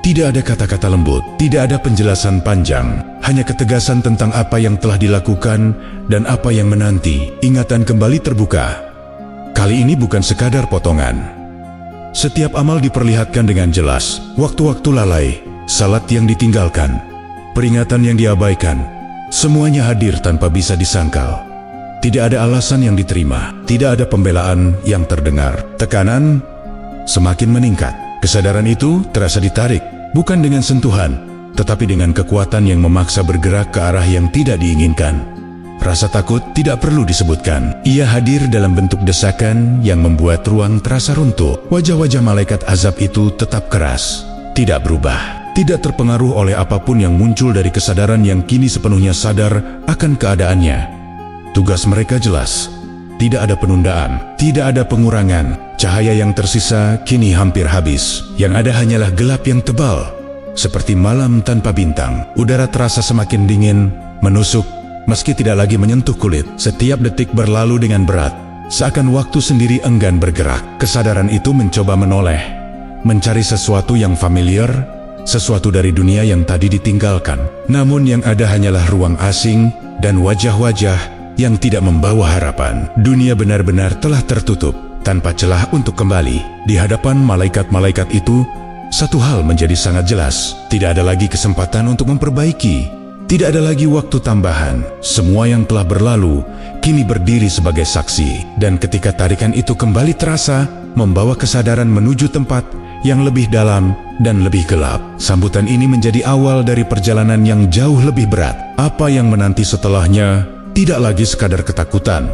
Speaker 1: Tidak ada kata-kata lembut, tidak ada penjelasan panjang, hanya ketegasan tentang apa yang telah dilakukan dan apa yang menanti. Ingatan kembali terbuka. Kali ini bukan sekadar potongan. Setiap amal diperlihatkan dengan jelas. Waktu-waktu lalai, salat yang ditinggalkan, peringatan yang diabaikan, semuanya hadir tanpa bisa disangkal. Tidak ada alasan yang diterima, tidak ada pembelaan yang terdengar. Tekanan semakin meningkat. Kesadaran itu terasa ditarik, bukan dengan sentuhan, tetapi dengan kekuatan yang memaksa bergerak ke arah yang tidak diinginkan. Rasa takut tidak perlu disebutkan. Ia hadir dalam bentuk desakan yang membuat ruang terasa runtuh. Wajah-wajah malaikat azab itu tetap keras, tidak berubah, tidak terpengaruh oleh apapun yang muncul dari kesadaran yang kini sepenuhnya sadar akan keadaannya. Tugas mereka jelas, tidak ada penundaan, tidak ada pengurangan. Cahaya yang tersisa kini hampir habis. Yang ada hanyalah gelap yang tebal, seperti malam tanpa bintang. Udara terasa semakin dingin, menusuk, meski tidak lagi menyentuh kulit. Setiap detik berlalu dengan berat, seakan waktu sendiri enggan bergerak. Kesadaran itu mencoba menoleh, mencari sesuatu yang familiar, sesuatu dari dunia yang tadi ditinggalkan. Namun yang ada hanyalah ruang asing dan wajah-wajah yang tidak membawa harapan. Dunia benar-benar telah tertutup, tanpa celah untuk kembali. Di hadapan malaikat-malaikat itu, satu hal menjadi sangat jelas. Tidak ada lagi kesempatan untuk memperbaiki. Tidak ada lagi waktu tambahan. Semua yang telah berlalu kini berdiri sebagai saksi. Dan ketika tarikan itu kembali terasa, membawa kesadaran menuju tempat yang lebih dalam dan lebih gelap, sambutan ini menjadi awal dari perjalanan yang jauh lebih berat. Apa yang menanti setelahnya tidak lagi sekadar ketakutan,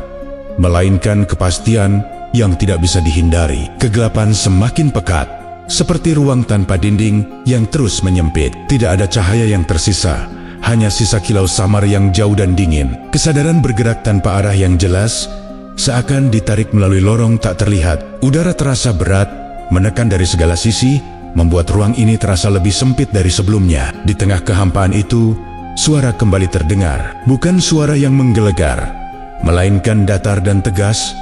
Speaker 1: melainkan kepastian yang tidak bisa dihindari. Kegelapan semakin pekat, seperti ruang tanpa dinding yang terus menyempit. Tidak ada cahaya yang tersisa, hanya sisa kilau samar yang jauh dan dingin. Kesadaran bergerak tanpa arah yang jelas, seakan ditarik melalui lorong tak terlihat. Udara terasa berat, menekan dari segala sisi, membuat ruang ini terasa lebih sempit dari sebelumnya. Di tengah kehampaan itu, suara kembali terdengar. Bukan suara yang menggelegar, melainkan datar dan tegas,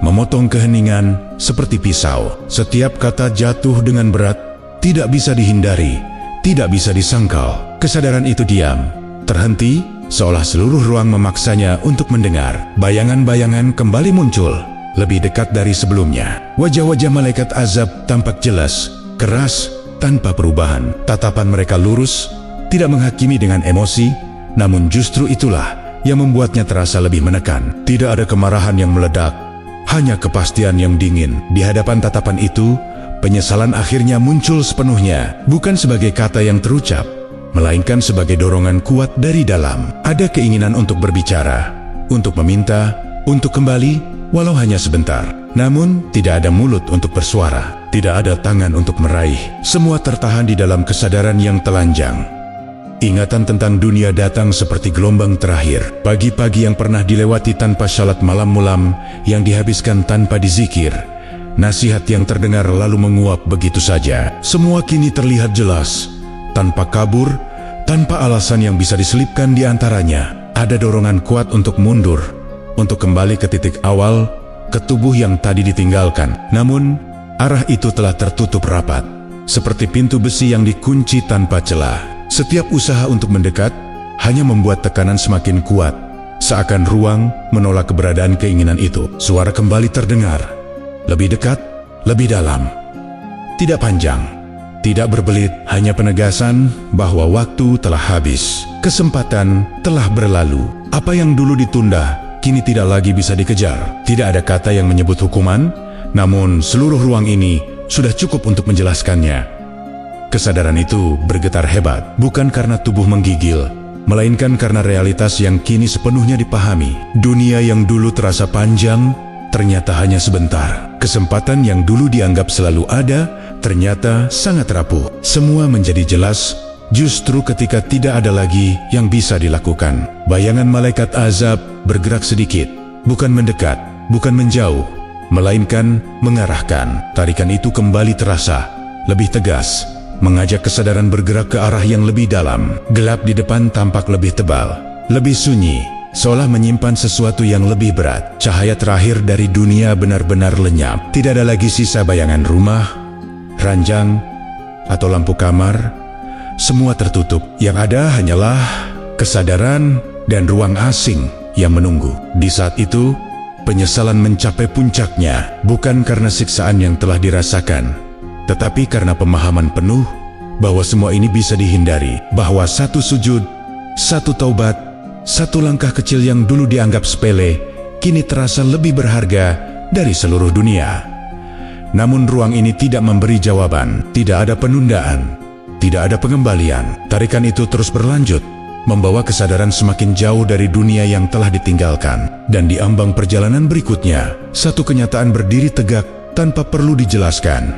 Speaker 1: memotong keheningan seperti pisau. Setiap kata jatuh dengan berat, tidak bisa dihindari, tidak bisa disangkal. Kesadaran itu diam, terhenti, seolah seluruh ruang memaksanya untuk mendengar. Bayangan-bayangan kembali muncul, lebih dekat dari sebelumnya. Wajah-wajah malaikat azab tampak jelas, keras, tanpa perubahan. Tatapan mereka lurus, tidak menghakimi dengan emosi, namun justru itulah yang membuatnya terasa lebih menekan. Tidak ada kemarahan yang meledak, hanya kepastian yang dingin. Di hadapan tatapan itu, penyesalan akhirnya muncul sepenuhnya, bukan sebagai kata yang terucap, melainkan sebagai dorongan kuat dari dalam. Ada keinginan untuk berbicara, untuk meminta, untuk kembali, walau hanya sebentar. Namun, tidak ada mulut untuk bersuara, tidak ada tangan untuk meraih. Semua tertahan di dalam kesadaran yang telanjang. Ingatan tentang dunia datang seperti gelombang terakhir. Pagi-pagi yang pernah dilewati tanpa salat malam-mulam, yang dihabiskan tanpa dizikir. Nasihat yang terdengar lalu menguap begitu saja. Semua kini terlihat jelas, tanpa kabur, tanpa alasan yang bisa diselipkan di antaranya. Ada dorongan kuat untuk mundur, untuk kembali ke titik awal, ke tubuh yang tadi ditinggalkan. Namun, arah itu telah tertutup rapat, seperti pintu besi yang dikunci tanpa celah. Setiap usaha untuk mendekat hanya membuat tekanan semakin kuat, seakan ruang menolak keberadaan keinginan itu. Suara kembali terdengar, lebih dekat, lebih dalam. Tidak panjang, tidak berbelit, hanya penegasan bahwa waktu telah habis. Kesempatan telah berlalu. Apa yang dulu ditunda kini tidak lagi bisa dikejar. Tidak ada kata yang menyebut hukuman, namun seluruh ruang ini sudah cukup untuk menjelaskannya. Kesadaran itu bergetar hebat, bukan karena tubuh menggigil, melainkan karena realitas yang kini sepenuhnya dipahami. Dunia yang dulu terasa panjang, ternyata hanya sebentar. Kesempatan yang dulu dianggap selalu ada, ternyata sangat rapuh. Semua menjadi jelas justru ketika tidak ada lagi yang bisa dilakukan. Bayangan malaikat azab bergerak sedikit, bukan mendekat, bukan menjauh, melainkan mengarahkan. Tarikan itu kembali terasa, lebih tegas, mengajak kesadaran bergerak ke arah yang lebih dalam. Gelap di depan tampak lebih tebal, lebih sunyi, seolah menyimpan sesuatu yang lebih berat. Cahaya terakhir dari dunia benar-benar lenyap. Tidak ada lagi sisa bayangan rumah, ranjang, atau lampu kamar. Semua tertutup. Yang ada hanyalah kesadaran dan ruang asing yang menunggu. Di saat itu, penyesalan mencapai puncaknya, bukan karena siksaan yang telah dirasakan, tetapi karena pemahaman penuh bahwa semua ini bisa dihindari, bahwa satu sujud, satu taubat, satu langkah kecil yang dulu dianggap sepele, kini terasa lebih berharga dari seluruh dunia. Namun ruang ini tidak memberi jawaban, tidak ada penundaan, tidak ada pengembalian. Tarikan itu terus berlanjut, membawa kesadaran semakin jauh dari dunia yang telah ditinggalkan. Dan di ambang perjalanan berikutnya, satu kenyataan berdiri tegak tanpa perlu dijelaskan.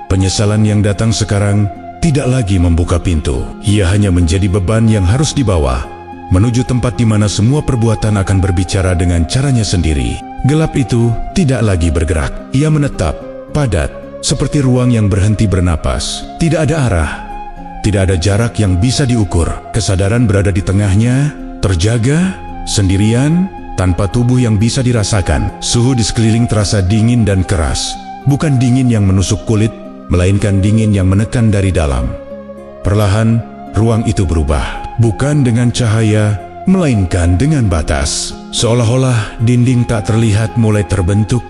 Speaker 1: Penyesalan yang datang sekarang tidak lagi membuka pintu. Ia hanya menjadi beban yang harus dibawa, menuju tempat di mana semua perbuatan akan berbicara dengan caranya sendiri. Gelap itu tidak lagi bergerak. Ia menetap, padat, seperti ruang yang berhenti bernapas. Tidak ada arah, tidak ada jarak yang bisa diukur. Kesadaran berada di tengahnya, terjaga, sendirian, tanpa tubuh yang bisa dirasakan. Suhu di sekeliling terasa dingin dan keras. Bukan dingin yang menusuk kulit, melainkan dingin yang menekan dari dalam. Perlahan, ruang itu berubah. Bukan dengan cahaya, melainkan dengan batas. Seolah-olah dinding tak terlihat mulai terbentuk,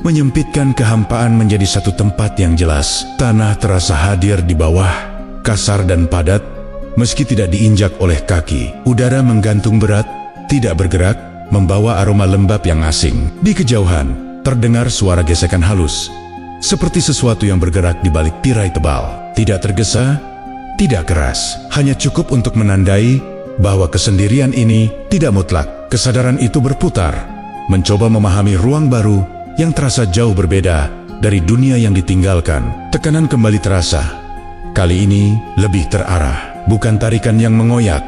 Speaker 1: menyempitkan kehampaan menjadi satu tempat yang jelas. Tanah terasa hadir di bawah, kasar dan padat, meski tidak diinjak oleh kaki. Udara menggantung berat, tidak bergerak, membawa aroma lembab yang asing. Di kejauhan, terdengar suara gesekan halus, seperti sesuatu yang bergerak di balik tirai tebal. Tidak tergesa, tidak keras, hanya cukup untuk menandai bahwa kesendirian ini tidak mutlak. Kesadaran itu berputar, mencoba memahami ruang baru yang terasa jauh berbeda dari dunia yang ditinggalkan. Tekanan kembali terasa, kali ini lebih terarah. Bukan tarikan yang mengoyak,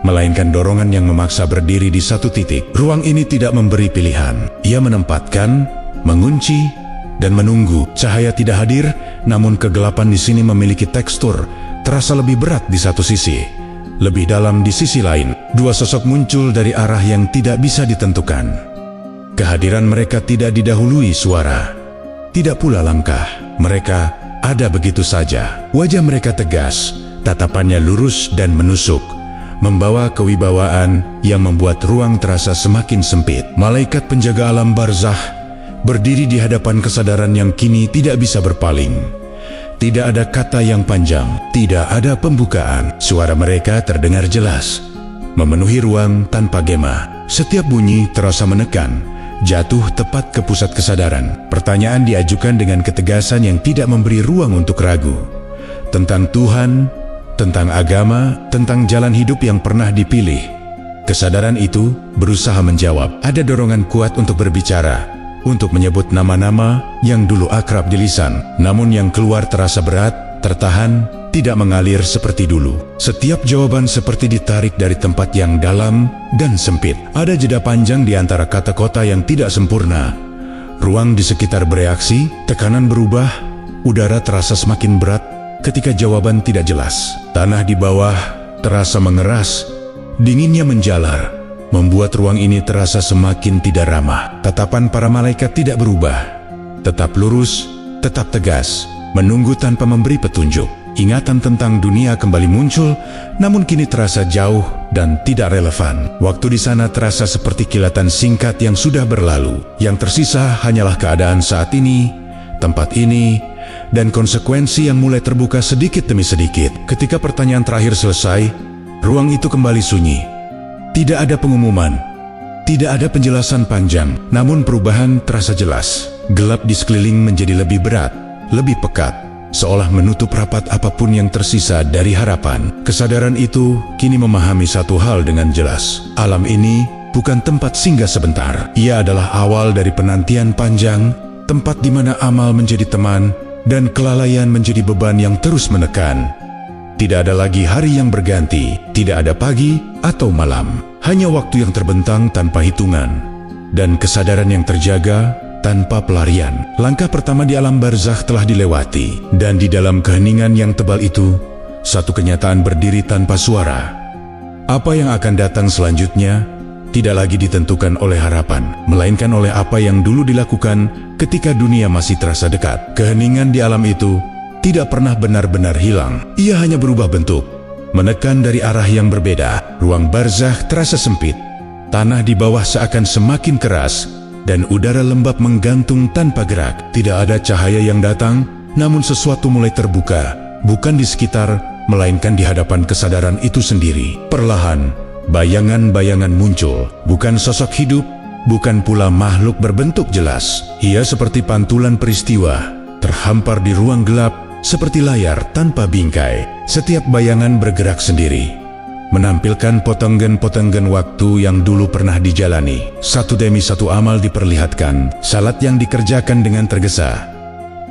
Speaker 1: melainkan dorongan yang memaksa berdiri di satu titik. Ruang ini tidak memberi pilihan. Ia menempatkan, mengunci, dan menunggu. Cahaya tidak hadir, namun kegelapan di sini memiliki tekstur, terasa lebih berat di satu sisi, lebih dalam di sisi lain. Dua sosok muncul dari arah yang tidak bisa ditentukan. Kehadiran mereka tidak didahului suara, tidak pula langkah. Mereka ada begitu saja. Wajah mereka tegas, tatapannya lurus dan menusuk, membawa kewibawaan yang membuat ruang terasa semakin sempit. Malaikat penjaga alam barzakh berdiri di hadapan kesadaran yang kini tidak bisa berpaling. Tidak ada kata yang panjang, tidak ada pembukaan. Suara mereka terdengar jelas, memenuhi ruang tanpa gema. Setiap bunyi terasa menekan, jatuh tepat ke pusat kesadaran. Pertanyaan diajukan dengan ketegasan yang tidak memberi ruang untuk ragu. Tentang Tuhan, tentang agama, tentang jalan hidup yang pernah dipilih. Kesadaran itu berusaha menjawab. Ada dorongan kuat untuk berbicara, untuk menyebut nama-nama yang dulu akrab di lisan, namun yang keluar terasa berat, tertahan, tidak mengalir seperti dulu. Setiap jawaban seperti ditarik dari tempat yang dalam dan sempit. Ada jeda panjang di antara kata-kata yang tidak sempurna. Ruang di sekitar bereaksi, tekanan berubah, udara terasa semakin berat ketika jawaban tidak jelas. Tanah di bawah terasa mengeras, dinginnya menjalar, membuat ruang ini terasa semakin tidak ramah. Tatapan para malaikat tidak berubah, tetap lurus, tetap tegas, menunggu tanpa memberi petunjuk. Ingatan tentang dunia kembali muncul, namun kini terasa jauh dan tidak relevan. Waktu di sana terasa seperti kilatan singkat yang sudah berlalu. Yang tersisa hanyalah keadaan saat ini, tempat ini, dan konsekuensi yang mulai terbuka sedikit demi sedikit. Ketika pertanyaan terakhir selesai, ruang itu kembali sunyi. Tidak ada pengumuman, tidak ada penjelasan panjang, namun perubahan terasa jelas. Gelap di sekeliling menjadi lebih berat, lebih pekat, seolah menutup rapat apapun yang tersisa dari harapan. Kesadaran itu kini memahami satu hal dengan jelas. Alam ini bukan tempat singgah sebentar. Ia adalah awal dari penantian panjang, tempat di mana amal menjadi teman dan kelalaian menjadi beban yang terus menekan. Tidak ada lagi hari yang berganti, tidak ada pagi atau malam, hanya waktu yang terbentang tanpa hitungan, dan kesadaran yang terjaga tanpa pelarian. Langkah pertama di alam barzakh telah dilewati, dan di dalam keheningan yang tebal itu, satu kenyataan berdiri tanpa suara. Apa yang akan datang selanjutnya tidak lagi ditentukan oleh harapan, melainkan oleh apa yang dulu dilakukan ketika dunia masih terasa dekat. Keheningan di alam itu tidak pernah benar-benar hilang. Ia hanya berubah bentuk, menekan dari arah yang berbeda. Ruang barzakh terasa sempit, tanah di bawah seakan semakin keras, dan udara lembab menggantung tanpa gerak. Tidak ada cahaya yang datang, namun sesuatu mulai terbuka, bukan di sekitar, melainkan di hadapan kesadaran itu sendiri. Perlahan, bayangan-bayangan muncul, bukan sosok hidup, bukan pula makhluk berbentuk jelas. Ia seperti pantulan peristiwa, terhampar di ruang gelap, seperti layar tanpa bingkai. Setiap bayangan bergerak sendiri, menampilkan potonggen-potonggen waktu yang dulu pernah dijalani. Satu demi satu amal diperlihatkan, salat yang dikerjakan dengan tergesa,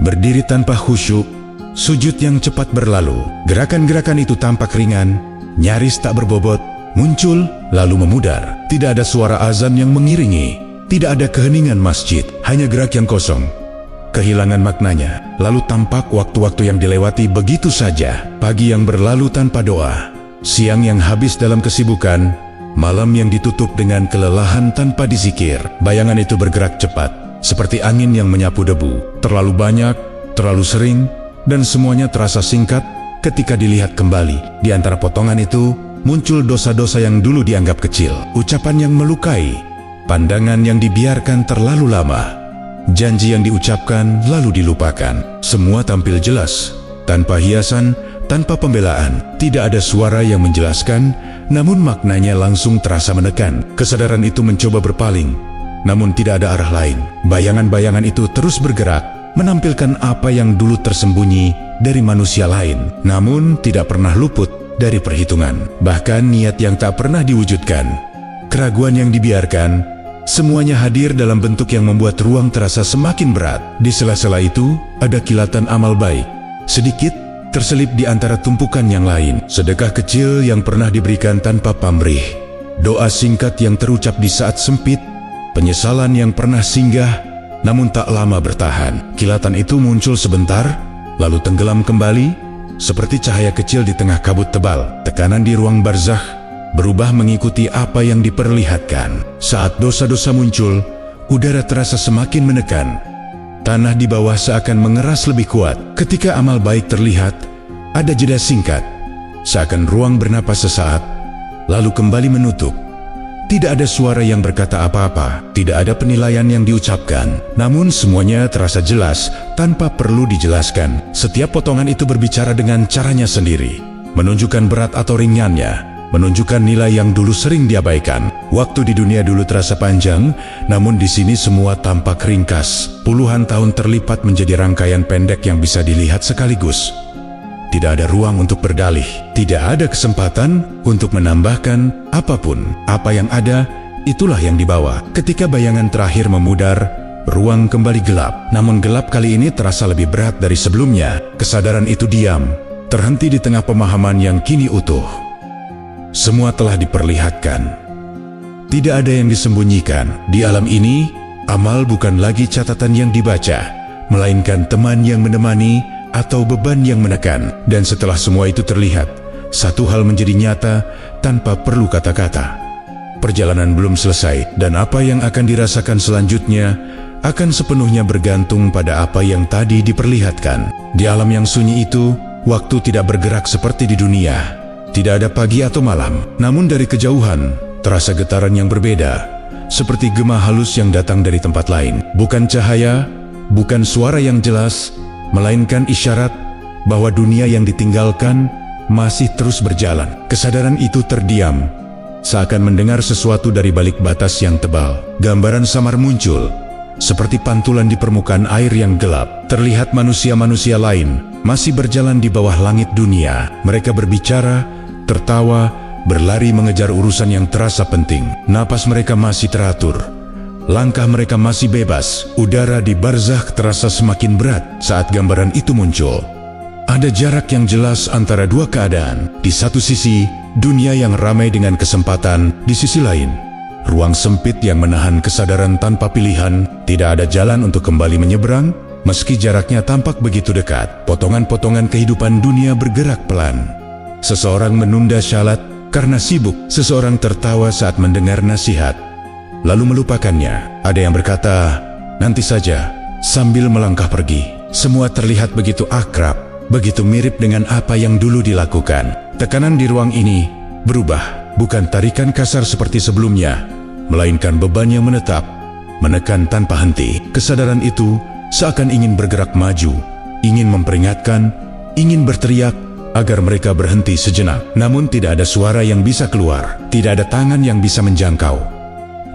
Speaker 1: berdiri tanpa khusyuk, sujud yang cepat berlalu. Gerakan-gerakan itu tampak ringan, nyaris tak berbobot, muncul lalu memudar. Tidak ada suara azan yang mengiringi, Tidak ada keheningan masjid, hanya gerak yang kosong. Kehilangan maknanya, lalu tampak waktu-waktu yang dilewati begitu saja. Pagi yang berlalu tanpa doa, siang yang habis dalam kesibukan, malam yang ditutup dengan kelelahan tanpa dizikir. Bayangan itu bergerak cepat, seperti angin yang menyapu debu. Terlalu banyak, terlalu sering, dan semuanya terasa singkat ketika dilihat kembali. Di antara potongan itu, muncul dosa-dosa yang dulu dianggap kecil, ucapan yang melukai, pandangan yang dibiarkan terlalu lama, janji yang diucapkan lalu dilupakan. Semua tampil jelas, tanpa hiasan, tanpa pembelaan. Tidak ada suara yang menjelaskan, namun maknanya langsung terasa menekan. Kesadaran itu mencoba berpaling, namun tidak ada arah lain. Bayangan-bayangan itu terus bergerak, menampilkan apa yang dulu tersembunyi dari manusia lain, namun tidak pernah luput dari perhitungan. Bahkan niat yang tak pernah diwujudkan, keraguan yang dibiarkan, semuanya hadir dalam bentuk yang membuat ruang terasa semakin berat. Di sela-sela itu, ada kilatan amal baik, sedikit terselip di antara tumpukan yang lain. Sedekah kecil yang pernah diberikan tanpa pamrih, doa singkat yang terucap di saat sempit, penyesalan yang pernah singgah, namun tak lama bertahan. Kilatan itu muncul sebentar, lalu tenggelam kembali, seperti cahaya kecil di tengah kabut tebal. Tekanan di ruang barzakh berubah mengikuti apa yang diperlihatkan. Saat dosa-dosa muncul, udara terasa semakin menekan. Tanah di bawah seakan mengeras lebih kuat. Ketika amal baik terlihat, ada jeda singkat, seakan ruang bernapas sesaat, lalu kembali menutup. Tidak ada suara yang berkata apa-apa, tidak ada penilaian yang diucapkan, namun semuanya terasa jelas tanpa perlu dijelaskan. Setiap potongan itu berbicara dengan caranya sendiri, menunjukkan berat atau ringannya, menunjukkan nilai yang dulu sering diabaikan. Waktu di dunia dulu terasa panjang, namun di sini semua tampak ringkas. Puluhan tahun terlipat menjadi rangkaian pendek yang bisa dilihat sekaligus. Tidak ada ruang untuk berdalih, tidak ada kesempatan untuk menambahkan apapun. Apa yang ada, itulah yang dibawa. Ketika bayangan terakhir memudar, ruang kembali gelap. Namun gelap kali ini terasa lebih berat dari sebelumnya. Kesadaran itu diam, terhenti di tengah pemahaman yang kini utuh. Semua telah diperlihatkan. Tidak ada yang disembunyikan. Di alam ini, amal bukan lagi catatan yang dibaca, melainkan teman yang menemani atau beban yang menekan. Dan setelah semua itu terlihat, satu hal menjadi nyata tanpa perlu kata-kata. Perjalanan belum selesai, dan apa yang akan dirasakan selanjutnya akan sepenuhnya bergantung pada apa yang tadi diperlihatkan. Di alam yang sunyi itu, waktu tidak bergerak seperti di dunia. Tidak ada pagi atau malam, namun dari kejauhan terasa getaran yang berbeda, seperti gema halus yang datang dari tempat lain. Bukan cahaya, bukan suara yang jelas, melainkan isyarat bahwa dunia yang ditinggalkan masih terus berjalan. Kesadaran itu terdiam, seakan mendengar sesuatu dari balik batas yang tebal. Gambaran samar muncul, seperti pantulan di permukaan air yang gelap. Terlihat manusia-manusia lain masih berjalan di bawah langit dunia. Mereka berbicara, tertawa, berlari mengejar urusan yang terasa penting. Napas mereka masih teratur, langkah mereka masih bebas. Udara di barzakh terasa semakin berat saat gambaran itu muncul. Ada jarak yang jelas antara dua keadaan. Di satu sisi, dunia yang ramai dengan kesempatan. Di sisi lain, ruang sempit yang menahan kesadaran tanpa pilihan. Tidak ada jalan untuk kembali menyeberang, meski jaraknya tampak begitu dekat. Potongan-potongan kehidupan dunia bergerak pelan. Seseorang menunda syalat karena sibuk. Seseorang tertawa saat mendengar nasihat, lalu melupakannya. Ada yang berkata, nanti saja, sambil melangkah pergi. Semua terlihat begitu akrab, begitu mirip dengan apa yang dulu dilakukan. Tekanan di ruang ini berubah, bukan tarikan kasar seperti sebelumnya, melainkan beban yang menetap, menekan tanpa henti. Kesadaran itu seakan ingin bergerak maju, ingin memperingatkan, ingin berteriak agar mereka berhenti sejenak. Namun tidak ada suara yang bisa keluar, tidak ada tangan yang bisa menjangkau.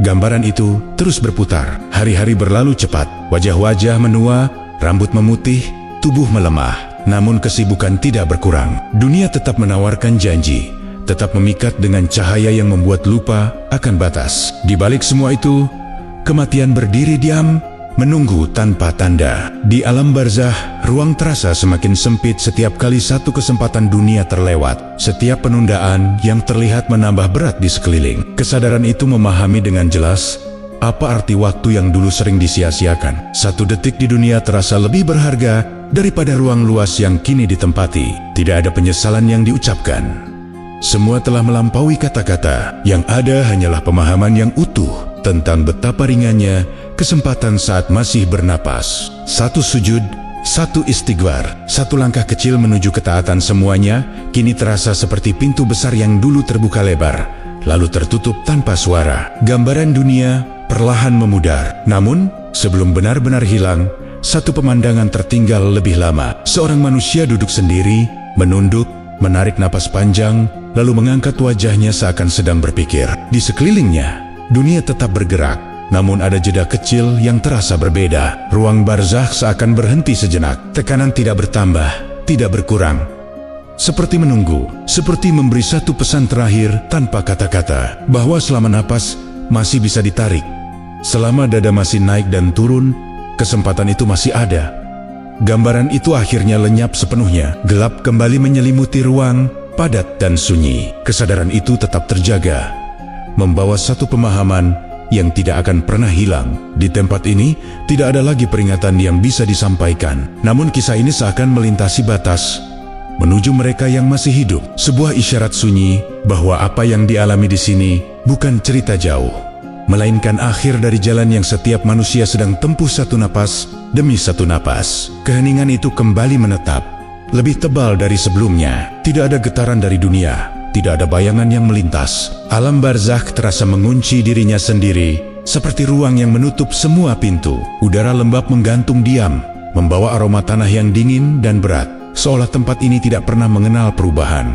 Speaker 1: Gambaran itu terus berputar. Hari-hari berlalu cepat, wajah-wajah menua, rambut memutih, tubuh melemah. Namun kesibukan tidak berkurang. Dunia tetap menawarkan janji, tetap memikat dengan cahaya yang membuat lupa akan batas. Di balik semua itu, kematian berdiri diam, menunggu tanpa tanda. Di alam barzakh, ruang terasa semakin sempit setiap kali satu kesempatan dunia terlewat. Setiap penundaan yang terlihat menambah berat di sekeliling. Kesadaran itu memahami dengan jelas Apa arti waktu yang dulu sering disia-siakan? Satu detik di dunia terasa lebih berharga daripada ruang luas yang kini ditempati. Tidak ada penyesalan yang diucapkan. Semua telah melampaui kata-kata. Yang ada hanyalah pemahaman yang utuh tentang betapa ringannya kesempatan saat masih bernapas. Satu sujud, satu istighfar, satu langkah kecil menuju ketaatan, semuanya kini terasa seperti pintu besar yang dulu terbuka lebar, lalu tertutup tanpa suara. Gambaran dunia perlahan memudar. Namun, sebelum benar-benar hilang, satu pemandangan tertinggal lebih lama. Seorang manusia duduk sendiri, menunduk, menarik napas panjang, lalu mengangkat wajahnya seakan sedang berpikir. Di sekelilingnya, dunia tetap bergerak, namun ada jeda kecil yang terasa berbeda. Ruang barzakh seakan berhenti sejenak. Tekanan tidak bertambah, tidak berkurang. Seperti menunggu, seperti memberi satu pesan terakhir tanpa kata-kata, bahwa selama napas masih bisa ditarik, selama dada masih naik dan turun, kesempatan itu masih ada. Gambaran itu akhirnya lenyap sepenuhnya. Gelap kembali menyelimuti ruang, padat dan sunyi. Kesadaran itu tetap terjaga, membawa satu pemahaman yang tidak akan pernah hilang. Di tempat ini, tidak ada lagi peringatan yang bisa disampaikan. Namun kisah ini seakan melintasi batas, menuju mereka yang masih hidup. Sebuah isyarat sunyi bahwa apa yang dialami di sini bukan cerita jauh, melainkan akhir dari jalan yang setiap manusia sedang tempuh satu napas demi satu napas. Keheningan itu kembali menetap, lebih tebal dari sebelumnya. Tidak ada getaran dari dunia, tidak ada bayangan yang melintas. Alam barzakh terasa mengunci dirinya sendiri, seperti ruang yang menutup semua pintu. Udara lembab menggantung diam, membawa aroma tanah yang dingin dan berat, seolah tempat ini tidak pernah mengenal perubahan.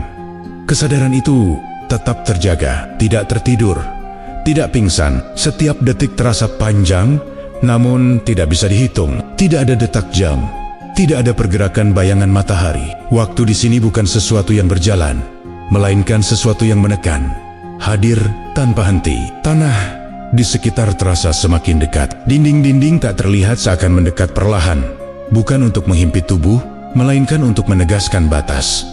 Speaker 1: Kesadaran itu tetap terjaga, tidak tertidur, tidak pingsan. Setiap detik terasa panjang, namun tidak bisa dihitung. Tidak ada detak jam, tidak ada pergerakan bayangan matahari. Waktu di sini bukan sesuatu yang berjalan, melainkan sesuatu yang menekan, hadir tanpa henti. Tanah di sekitar terasa semakin dekat. Dinding-dinding tak terlihat seakan mendekat perlahan, bukan untuk menghimpit tubuh, melainkan untuk menegaskan batas.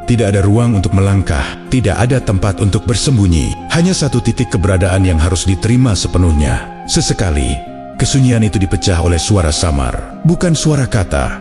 Speaker 1: Tidak ada ruang untuk melangkah, tidak ada tempat untuk bersembunyi. Hanya satu titik keberadaan yang harus diterima sepenuhnya. Sesekali, kesunyian itu dipecah oleh suara samar. Bukan suara kata,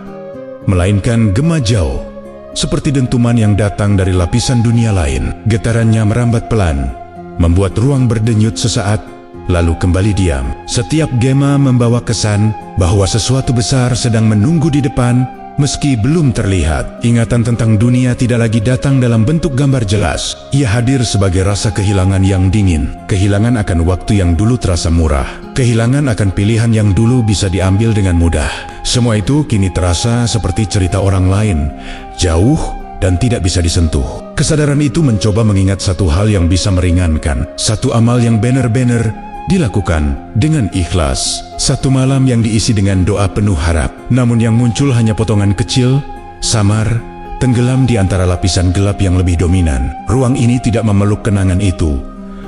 Speaker 1: melainkan gema jauh, seperti dentuman yang datang dari lapisan dunia lain. Getarannya merambat pelan, membuat ruang berdenyut sesaat, lalu kembali diam. Setiap gema membawa kesan bahwa sesuatu besar sedang menunggu di depan, meski belum terlihat. Ingatan tentang dunia tidak lagi datang dalam bentuk gambar jelas. Ia hadir sebagai rasa kehilangan yang dingin. Kehilangan akan waktu yang dulu terasa murah. Kehilangan akan pilihan yang dulu bisa diambil dengan mudah. Semua itu kini terasa seperti cerita orang lain, jauh dan tidak bisa disentuh. Kesadaran itu mencoba mengingat satu hal yang bisa meringankan. Satu amal yang benar-benar dilakukan dengan ikhlas. Satu malam yang diisi dengan doa penuh harap, namun yang muncul hanya potongan kecil, samar, tenggelam di antara lapisan gelap yang lebih dominan. Ruang ini tidak memeluk kenangan itu,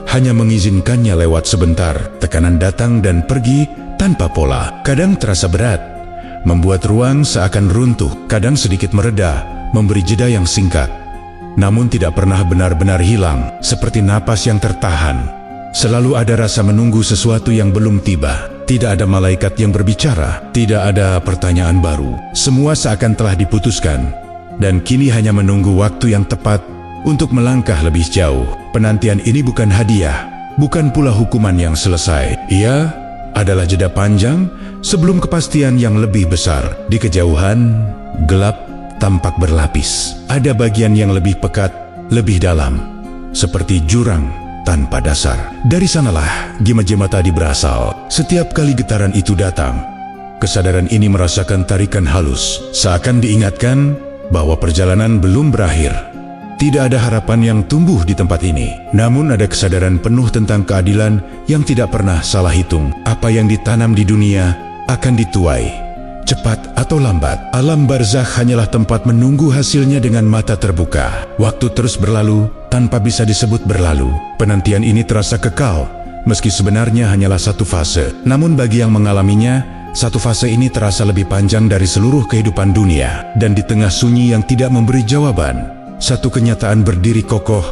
Speaker 1: hanya mengizinkannya lewat sebentar. Tekanan datang dan pergi tanpa pola. Kadang terasa berat, membuat ruang seakan runtuh. Kadang sedikit mereda, memberi jeda yang singkat, namun tidak pernah benar-benar hilang. Seperti napas yang tertahan, selalu ada rasa menunggu sesuatu yang belum tiba. Tidak ada malaikat yang berbicara, tidak ada pertanyaan baru. Semua seakan telah diputuskan, dan kini hanya menunggu waktu yang tepat untuk melangkah lebih jauh. Penantian ini bukan hadiah, bukan pula hukuman yang selesai. Ia adalah jeda panjang sebelum kepastian yang lebih besar. Di kejauhan, gelap tampak berlapis. Ada bagian yang lebih pekat, lebih dalam, seperti jurang tanpa dasar. Dari sanalah gema-gema tadi berasal. Setiap kali getaran itu datang, kesadaran ini merasakan tarikan halus, seakan diingatkan bahwa perjalanan belum berakhir. Tidak ada harapan yang tumbuh di tempat ini, namun ada kesadaran penuh tentang keadilan yang tidak pernah salah hitung. Apa yang ditanam di dunia akan dituai, cepat atau lambat. Alam barzakh hanyalah tempat menunggu hasilnya dengan mata terbuka. Waktu terus berlalu tanpa bisa disebut berlalu. Penantian ini terasa kekal, meski sebenarnya hanyalah satu fase. Namun bagi yang mengalaminya, satu fase ini terasa lebih panjang dari seluruh kehidupan dunia. Dan di tengah sunyi yang tidak memberi jawaban, satu kenyataan berdiri kokoh,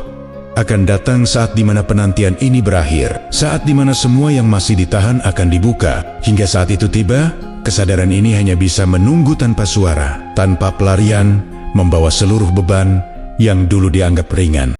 Speaker 1: akan datang saat di mana penantian ini berakhir, saat di mana semua yang masih ditahan akan dibuka. Hingga saat itu tiba, kesadaran ini hanya bisa menunggu tanpa suara, tanpa pelarian, membawa seluruh beban yang dulu dianggap ringan.